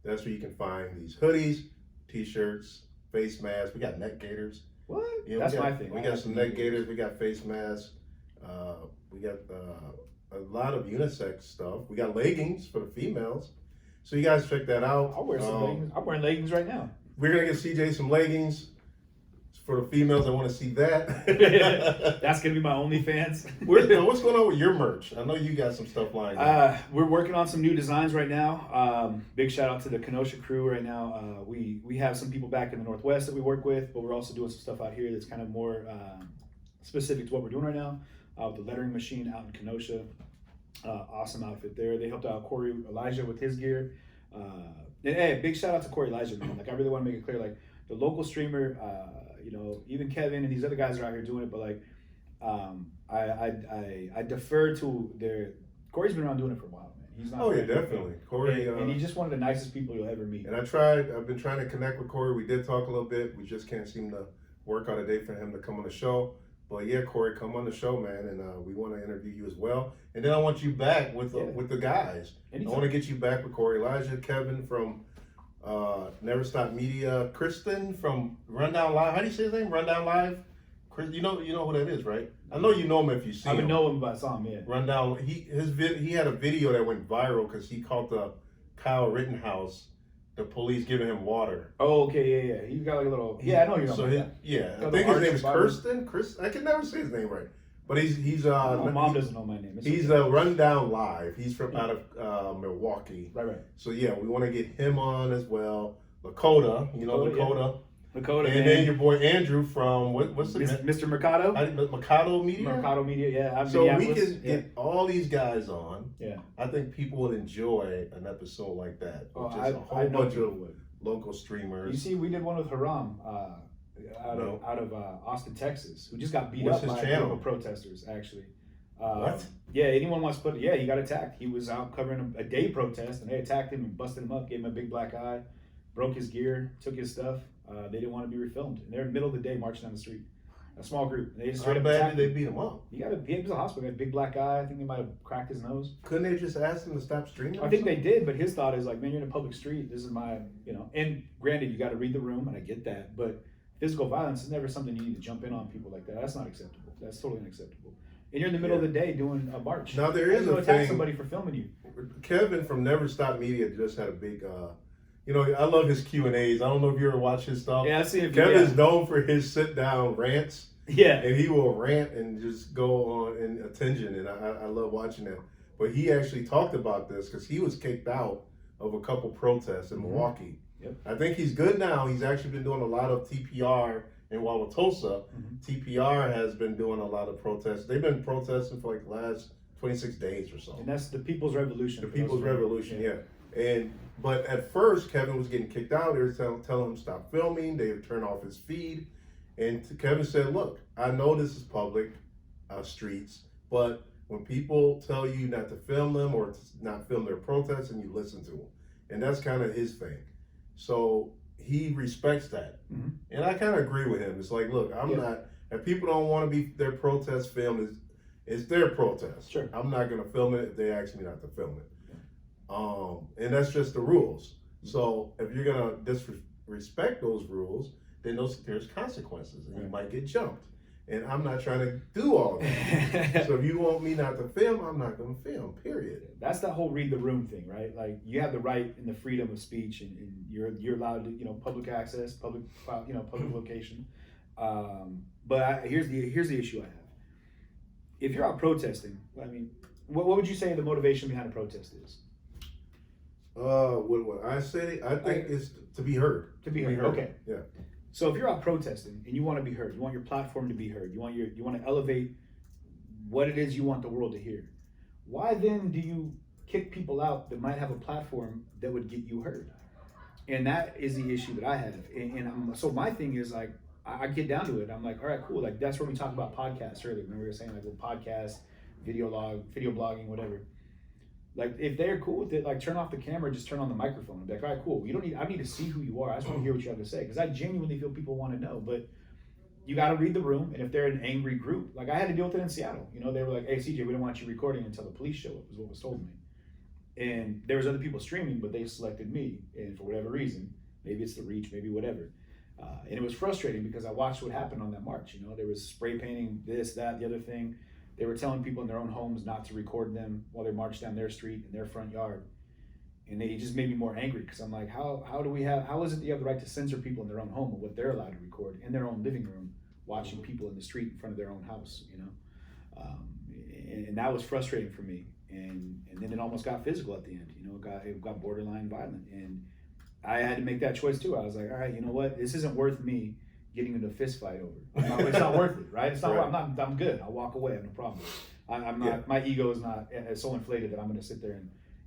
That's where you can find these hoodies, t-shirts, face masks. We got neck gaiters. What? Yeah, That's my thing. We got some neck gaiters. We got face masks. We got a lot of unisex stuff. We got leggings for the females. So you guys check that out. I'll wear some leggings. I'm wearing leggings right now. We're going to get CJ some leggings for the females that want to see that. That's going to be my OnlyFans. What's going on with your merch? I know you got some stuff lined up. We're working on some new designs right now. Big shout out to the Kenosha crew right now. We have some people back in the Northwest that we work with, but we're also doing some stuff out here that's kind of more specific to what we're doing right now. With the lettering machine out in Kenosha. Awesome outfit there. They helped out Corey Elijah with his gear. And hey, big shout out to Corey Elijah, man. Like, I really want to make it clear, like, the local streamer, even Kevin and these other guys are out here doing it, but like, I defer to their. Corey's been around doing it for a while, man. He's not. Oh yeah, definitely. Corey, and he's just one of the nicest people you'll ever meet. And I've been trying to connect with Corey. We did talk a little bit. We just can't seem to work out a day for him to come on the show. But yeah, Corey, come on the show, man, and we want to interview you as well. And then I want you back with the guys. Anytime. I want to get you back with Corey Elijah, Kevin from Never Stop Media, Kristen from Rundown Live. How do you say his name? Rundown Live. You know who that is, right? I know you know him if you see him. I would know him by song, yeah. Rundown. He had a video that went viral because he caught the Kyle Rittenhouse. The police giving him water. Oh, okay, yeah. He's got like a little. Yeah, I know you're so talking about. I think his name is Kirsten. I can never say his name right. But he's my mom doesn't know my name. He's Rundown Live. He's from out of Milwaukee. Right. So yeah, we want to get him on as well. Lakota, Lakota. Yeah. Lakota, and then your boy Andrew from what's the Mr. Mercado? Mercado Media. Mercado Media, yeah. So we can get all these guys on. Yeah. I think people would enjoy an episode like that. Oh, just a whole bunch of local streamers. You see, we did one with Haram out of Austin, Texas, who just got beat up by a group of protesters, actually. What? Yeah, anyone wants to put it. Yeah, he got attacked. He was out covering a day protest, and they attacked him and busted him up, gave him a big black eye, broke his gear, took his stuff. They didn't want to be refilmed. And they're in the middle of the day marching down the street. A small group. They just How bad did they beat him up? He was in the hospital. He had a big black eye. I think they might have cracked his nose. Couldn't they just ask him to stop streaming? I think they did, but his thought is like, man, you're in a public street. This is my, And granted, you got to read the room, and I get that. But physical violence is never something you need to jump in on people like that. That's not acceptable. That's totally unacceptable. And you're in the middle of the day doing a march. Now there is a attack thing. Somebody for filming you. Kevin from Never Stop Media just had a big. I love his Q&As. I don't know if you ever watch his stuff. Yeah, I see it. Kevin's known for his sit-down rants. Yeah. And he will rant and just go on in a tangent, and I love watching that. But he actually talked about this because he was kicked out of a couple protests in Milwaukee. Yep. I think he's good now. He's actually been doing a lot of TPR in Wauwatosa. TPR has been doing a lot of protests. They've been protesting for like the last 26 days or so. And that's the People's Revolution. The People's Revolution, yeah. But at first, Kevin was getting kicked out. They were telling him to stop filming. They would turn off his feed. And Kevin said, look, I know this is public streets, but when people tell you not to film them or to not film their protests, and you listen to them. And that's kind of his thing. So he respects that. And I kind of agree with him. It's like, look, I'm not, if people don't want to be their protest filmed, it's their protest. Sure. I'm not going to film it if they ask me not to film it. And that's just the rules. So if you're going to disrespect those rules, then there's consequences, and you might get jumped. And I'm not trying to do all that. So if you want me not to film, I'm not going to film, period. That's the whole read the room thing, right? Like, you have the right and the freedom of speech, and you're allowed to, public access, public location. But here's the issue I have. If you're out protesting, I mean, what would you say the motivation behind a protest is? What I say, I think it's to be heard. To be heard. Okay. Yeah. So if you're out protesting and you want to be heard, you want your platform to be heard, you want to elevate what it is you want the world to hear, why then do you kick people out that might have a platform that would get you heard? And that is the issue that I have. So my thing is, like, I get down to it. I'm like, all right, cool. Like, that's where we talked about podcasts earlier. Remember we were saying, like, well, podcast, video blogging, whatever. Like, if they're cool with it, like, turn off the camera, just turn on the microphone and be like, all right, cool. I need to see who you are. I just want to hear what you have to say, because I genuinely feel people want to know. But you got to read the room. And if they're an angry group, like I had to deal with it in Seattle. They were like, hey, CJ, we don't want you recording until the police show up, is what was told to me. And there was other people streaming, but they selected me. And for whatever reason, maybe it's the reach, maybe whatever. And it was frustrating because I watched what happened on that march. There was spray painting, this, that, the other thing. They were telling people in their own homes not to record them while they marched down their street in their front yard. And it just made me more angry, because I'm like, how is it that you have the right to censor people in their own home of what they're allowed to record in their own living room, watching people in the street in front of their own house, and that was frustrating for me. And then it almost got physical at the end, it got borderline violent. And I had to make that choice too. I was like, all right, you know what? This isn't worth me getting into a fist fight over. It's not worth it, right? It's not. Right. I'm good. I'll walk away. I have no problem. I'm not. Yeah. My ego is not so inflated that I'm going to sit there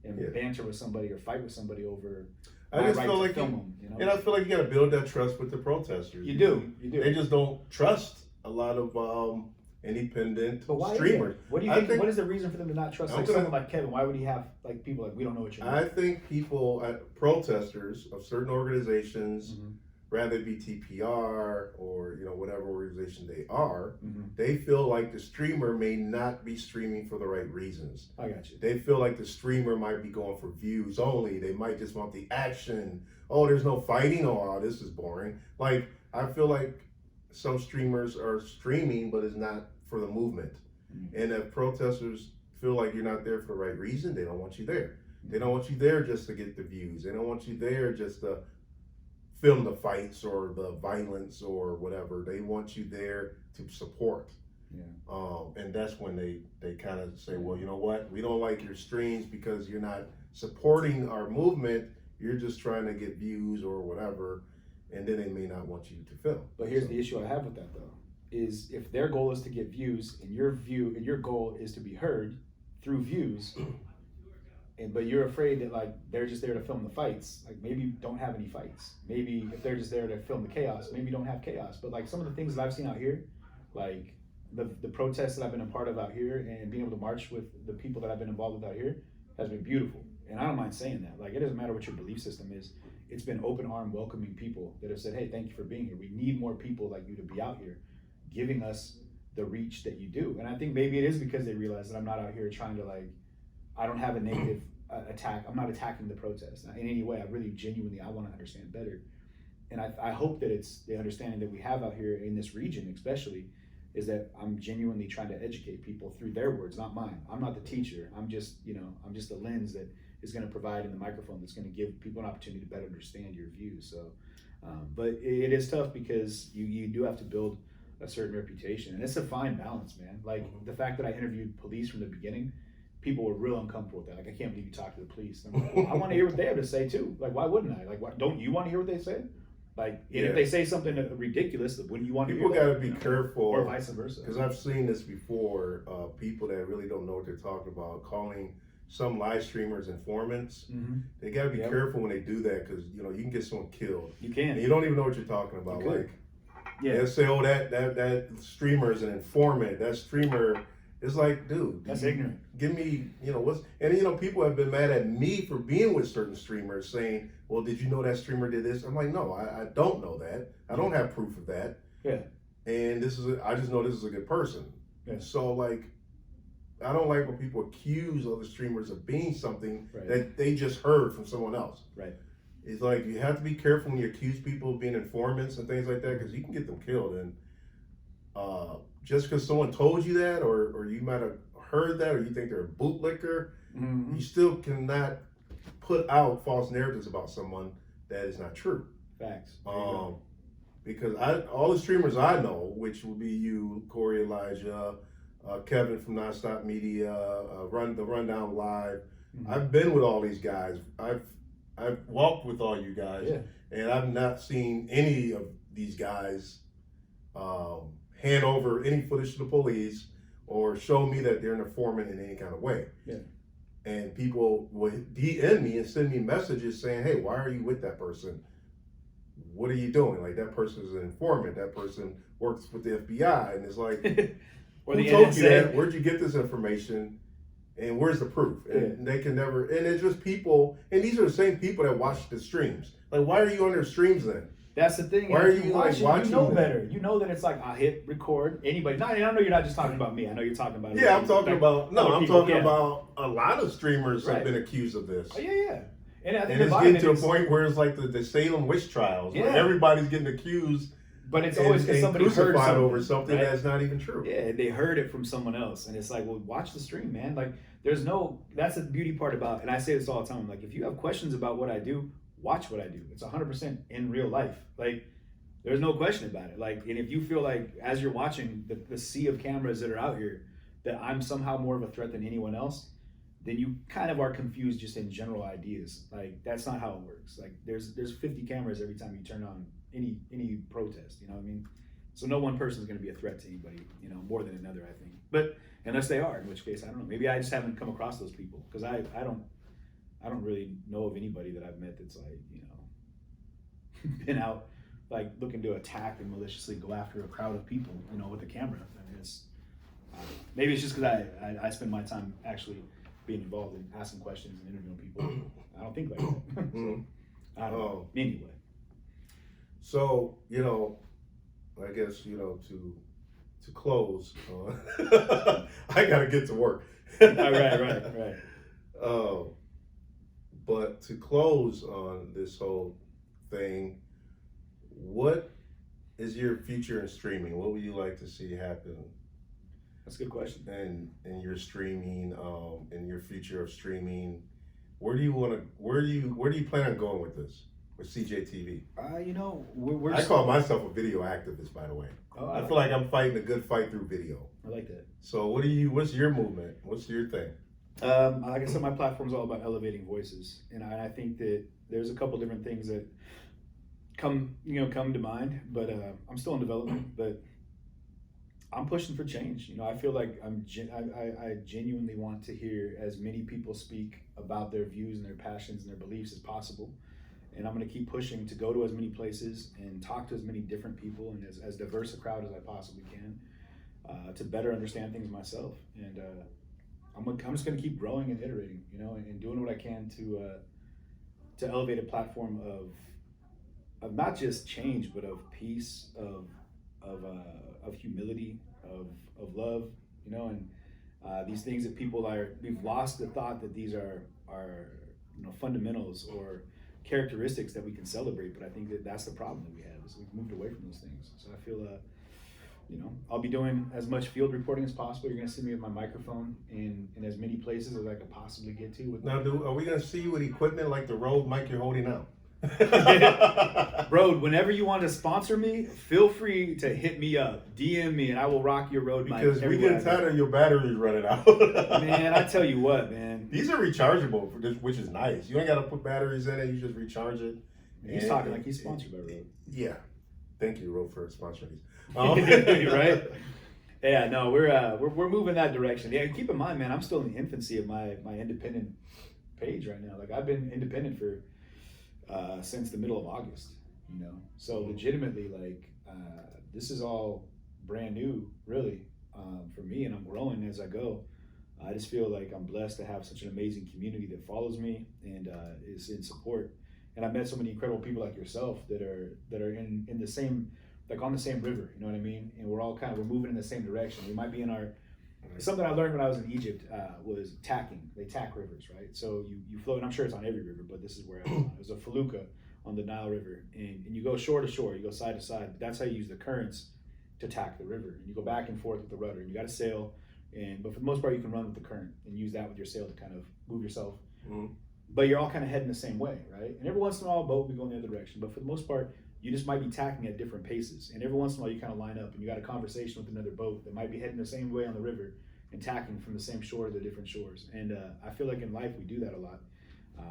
and banter with somebody or fight with somebody over. I just feel like and I feel like you got to build that trust with the protesters. You do. They just don't trust a lot of independent streamers. What do you think? What is the reason for them to not trust someone like Kevin? Why would he have people like, we don't know what you're doing? I think people, protesters of certain organizations, rather it be TPR or whatever organization they are, they feel like the streamer may not be streaming for the right reasons. I got you. They feel like the streamer might be going for views only. They might just want the action. Oh, there's no fighting. Oh, this is boring. Like, I feel like some streamers are streaming, but it's not for the movement. And if protesters feel like you're not there for the right reason, they don't want you there. They don't want you there just to get the views. They don't want you there just to film the fights or the violence or whatever. They want you there to support. And that's when they kind of say, well, you know what? We don't like your streams because you're not supporting our movement. You're just trying to get views or whatever. And then they may not want you to film. But here's the issue I have with that, though, is if their goal is to get views and your goal is to be heard through views, but you're afraid that like they're just there to film the fights, like maybe don't have any fights. Maybe if they're just there to film the chaos, maybe don't have chaos. But like some of the things that I've seen out here, like the protests that I've been a part of out here and being able to march with the people that I've been involved with out here has been beautiful. And I don't mind saying that. Like, it doesn't matter what your belief system is. It's been open arm welcoming people that have said, hey, thank you for being here. We need more people like you to be out here giving us the reach that you do. And I think maybe it is because they realize that I'm not out here trying to I don't have a negative attack. I'm not attacking the protest in any way. I really genuinely, I want to understand better. And I hope that it's the understanding that we have out here in this region, especially, is that I'm genuinely trying to educate people through their words, not mine. I'm not the teacher. I'm just the lens that is going to provide in the microphone that's going to give people an opportunity to better understand your views. So, but it is tough because you do have to build a certain reputation, and it's a fine balance, man. Like the fact that I interviewed police from the beginning, people were real uncomfortable with that. Like, I can't believe you talked to the police. And I'm like, well, I want to hear what they have to say too. Like, why wouldn't I? Like, don't you want to hear what they say? Like, if they say something ridiculous, wouldn't you want to hear People got to be careful, or vice versa? Because I've seen this before. People that really don't know what they're talking about calling some live streamers informants. They got to be careful when they do that, because you can get someone killed. You can. And you don't even know what you're talking about. Like, yeah, they'll say, "Oh, that streamer is an informant. That streamer." It's like, dude, that's ignorant. Give me, and people have been mad at me for being with certain streamers, saying, "Well, did you know that streamer did this?" I'm like, no, I don't know that. I don't have proof of that. Yeah. And I just know this is a good person. Yeah. So like, I don't like when people accuse other streamers of being something that they just heard from someone else. Right. It's like, you have to be careful when you accuse people of being informants and things like that, because you can get them killed. And just because someone told you that, or you might have heard that, or you think they're a bootlicker, you still cannot put out false narratives about someone that is not true. Facts. Because all the streamers I know, which will be you, Corey, Elijah, Kevin from Nonstop Media, the Rundown Live. I've been with all these guys. I've walked with all you guys, and I've not seen any of these guys hand over any footage to the police or show me that they're an informant in any kind of way. Yeah. And people will DM me and send me messages saying, "Hey, why are you with that person? What are you doing? Like, that person is an informant. That person works with the FBI." And it's like, or who the told NSA. you that? Where'd you get this information? And where's the proof? And they can never. And it's just people. And these are the same people that watch the streams. Like, why are you on their streams then? That's the thing. Why are you watching? You know that? better. You know that it's like, I hit record. Anybody. I know you're not just talking about me. I know you're talking about. Yeah, I'm talking about. No, I'm talking about a lot of streamers have Right. been accused of this. Oh, yeah. And I think And it's getting to a point where it's like the Salem witch trials, where everybody's getting accused. But it's always because somebody heard crucified something, over something right? that's not even true. Yeah, they heard it from someone else, and it's like, well, watch the stream, man. Like, there's no. That's the beauty part about, and I say this all the time. Like, if you have questions about what I do, watch what I do. It's 100% in real life. Like, there's no question about it. Like, and if you feel like as you're watching the sea of cameras that are out here, that I'm somehow more of a threat than anyone else, then you kind of are confused just in general ideas. Like, that's not how it works. Like, there's 50 cameras every time you turn on any protest. You know what I mean? So no one person is going to be a threat to anybody, more than another, I think. But unless they are, in which case, I don't know. Maybe I just haven't come across those people, because I don't really know of anybody that I've met that's like, been out like looking to attack and maliciously go after a crowd of people, with a camera. I mean, maybe it's just because I spend my time actually being involved in asking questions and interviewing people. I don't think like that. So, I don't know. Anyway. So, I guess, to close, I gotta get to work. Right. But to close on this whole thing, what is your future in streaming? What would you like to see happen? That's a good question. And your streaming, and your future of streaming, where do you plan on going with this? With CJTV? We're I call myself a video activist, by the way. Oh, I feel like I'm fighting a good fight through video. I like that. So what's your movement? What's your thing? Like I said, my platform's all about elevating voices, and I think that there's a couple different things that come to mind, but I'm still in development, but I'm pushing for change. I feel like I genuinely want to hear as many people speak about their views and their passions and their beliefs as possible. And I'm going to keep pushing to go to as many places and talk to as many different people and as diverse a crowd as I possibly can, to better understand things myself. And I'm just going to keep growing and iterating, and doing what I can to elevate a platform of not just change, but of peace, of humility, of love, and these things that we've lost the thought that these are fundamentals or characteristics that we can celebrate. But I think that's the problem that we have, is we've moved away from those things. So I feel I'll be doing as much field reporting as possible. You're going to see me with my microphone in as many places as I could possibly get to. Now, are we going to see you with equipment like the Rode mic you're holding now? Road, whenever you want to sponsor me, feel free to hit me up, DM me, and I will rock your road mic. Because we everywhere get I go. tired of your batteries running out. Man, I tell you what, man. These are rechargeable, which is nice. You ain't got to put batteries in it. You just recharge it. He's talking like he's sponsored by Road. Yeah. Thank you, Road, for sponsoring these. Right? Yeah, no, we're moving that direction. Yeah, keep in mind, man, I'm still in the infancy of my independent page right now. Like I've been independent for since the middle of August, you know. So legitimately, like this is all brand new, really, for me, and I'm growing as I go. I just feel like I'm blessed to have such an amazing community that follows me and is in support. And I met so many incredible people like yourself that are in the same, like on the same river, you know what I mean? And we're all we're moving in the same direction. We might be in our, something I learned when I was in Egypt was tacking. They tack rivers, right? So you float, and I'm sure it's on every river, but this is where I was on. It was a felucca on the Nile River. And you go shore to shore, you go side to side. That's how you use the currents to tack the river. And you go back and forth with the rudder. And you got to sail, but for the most part, you can run with the current and use that with your sail to kind of move yourself. Mm-hmm. But you're all kind of heading the same way, right? And every once in a while, a boat will be going the other direction. But for the most part, you just might be tacking at different paces. And every once in a while, you kind of line up and you got a conversation with another boat that might be heading the same way on the river and tacking from the same shore to the different shores. And I feel like in life, we do that a lot.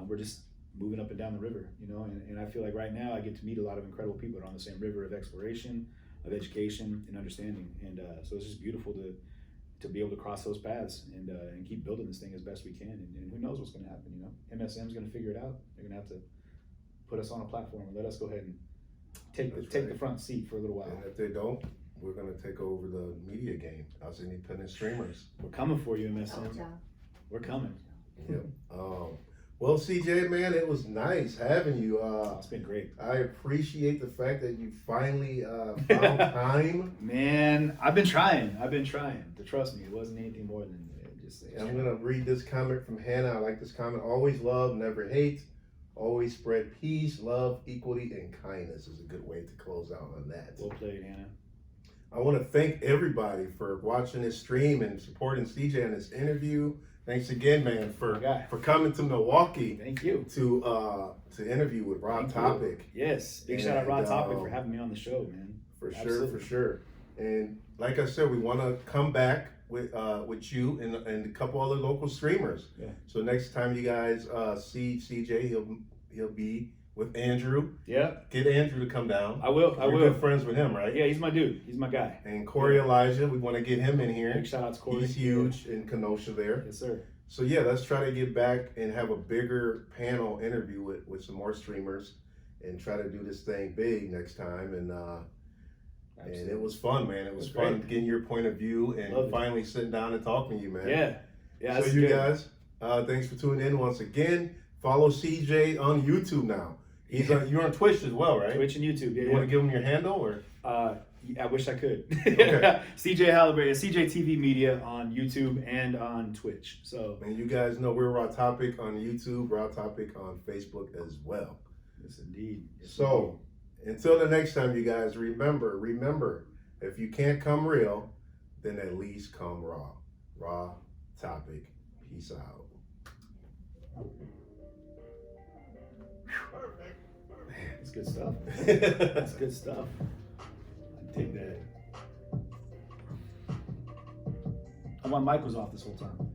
We're just moving up and down the river, you know? And I feel like right now, I get to meet a lot of incredible people that are on the same river of exploration, of education, and understanding. And so it's just beautiful to be able to cross those paths and keep building this thing as best we can. And who knows what's going to happen, you know? MSM's going to figure it out. They're going to have to put us on a platform and let us go ahead and take the front seat for a little while. And if they don't, we're going to take over the media game as independent streamers. We're coming for you, MSM. We're coming. Yep. Well, CJ, man, it was nice having you. It's been great. I appreciate the fact that you finally found time. Man, I've been trying to trust me. It wasn't anything more than just. I'm going to read this comment from Hannah. I like this comment. Always love, never hate. Always spread peace, love, equity, and kindness is a good way to close out on that. Well played, Hannah. I want to thank everybody for watching this stream and supporting CJ in this interview. Thanks again, man, for coming to Milwaukee. Thank you. To interview with Raw Topic. Yes, big shout out Raw Topic for having me on the show, man. For sure. And like I said, we want to come back with you and a couple other local streamers. Yeah. So next time you guys see CJ, he'll be with Andrew. Yeah. Get Andrew to come down. I will. You're good friends with him, right? Yeah, he's my dude. He's my guy. And Corey Elijah, we want to get him in here. Big shout out to Corey. He's huge in Kenosha there. Yes, sir. So yeah, let's try to get back and have a bigger panel interview with some more streamers and try to do this thing big next time. And it was fun, man. It was fun getting your point of view and finally sitting down and talking to you, man. Yeah. So you guys, thanks for tuning in once again. Follow CJ on YouTube now. You're on Twitch as well, right? Twitch and YouTube. Yeah. You want to give him your handle or? I wish I could. Okay. CJ Halliburton, CJTV Media on YouTube and on Twitch. So. And you guys know we're Raw Topic on YouTube, Raw Topic on Facebook as well. Yes, indeed. Until the next time, you guys, remember, if you can't come real, then at least come raw. Raw Topic. Peace out. Man, that's good stuff. That's good stuff. I take that. My mic was off this whole time.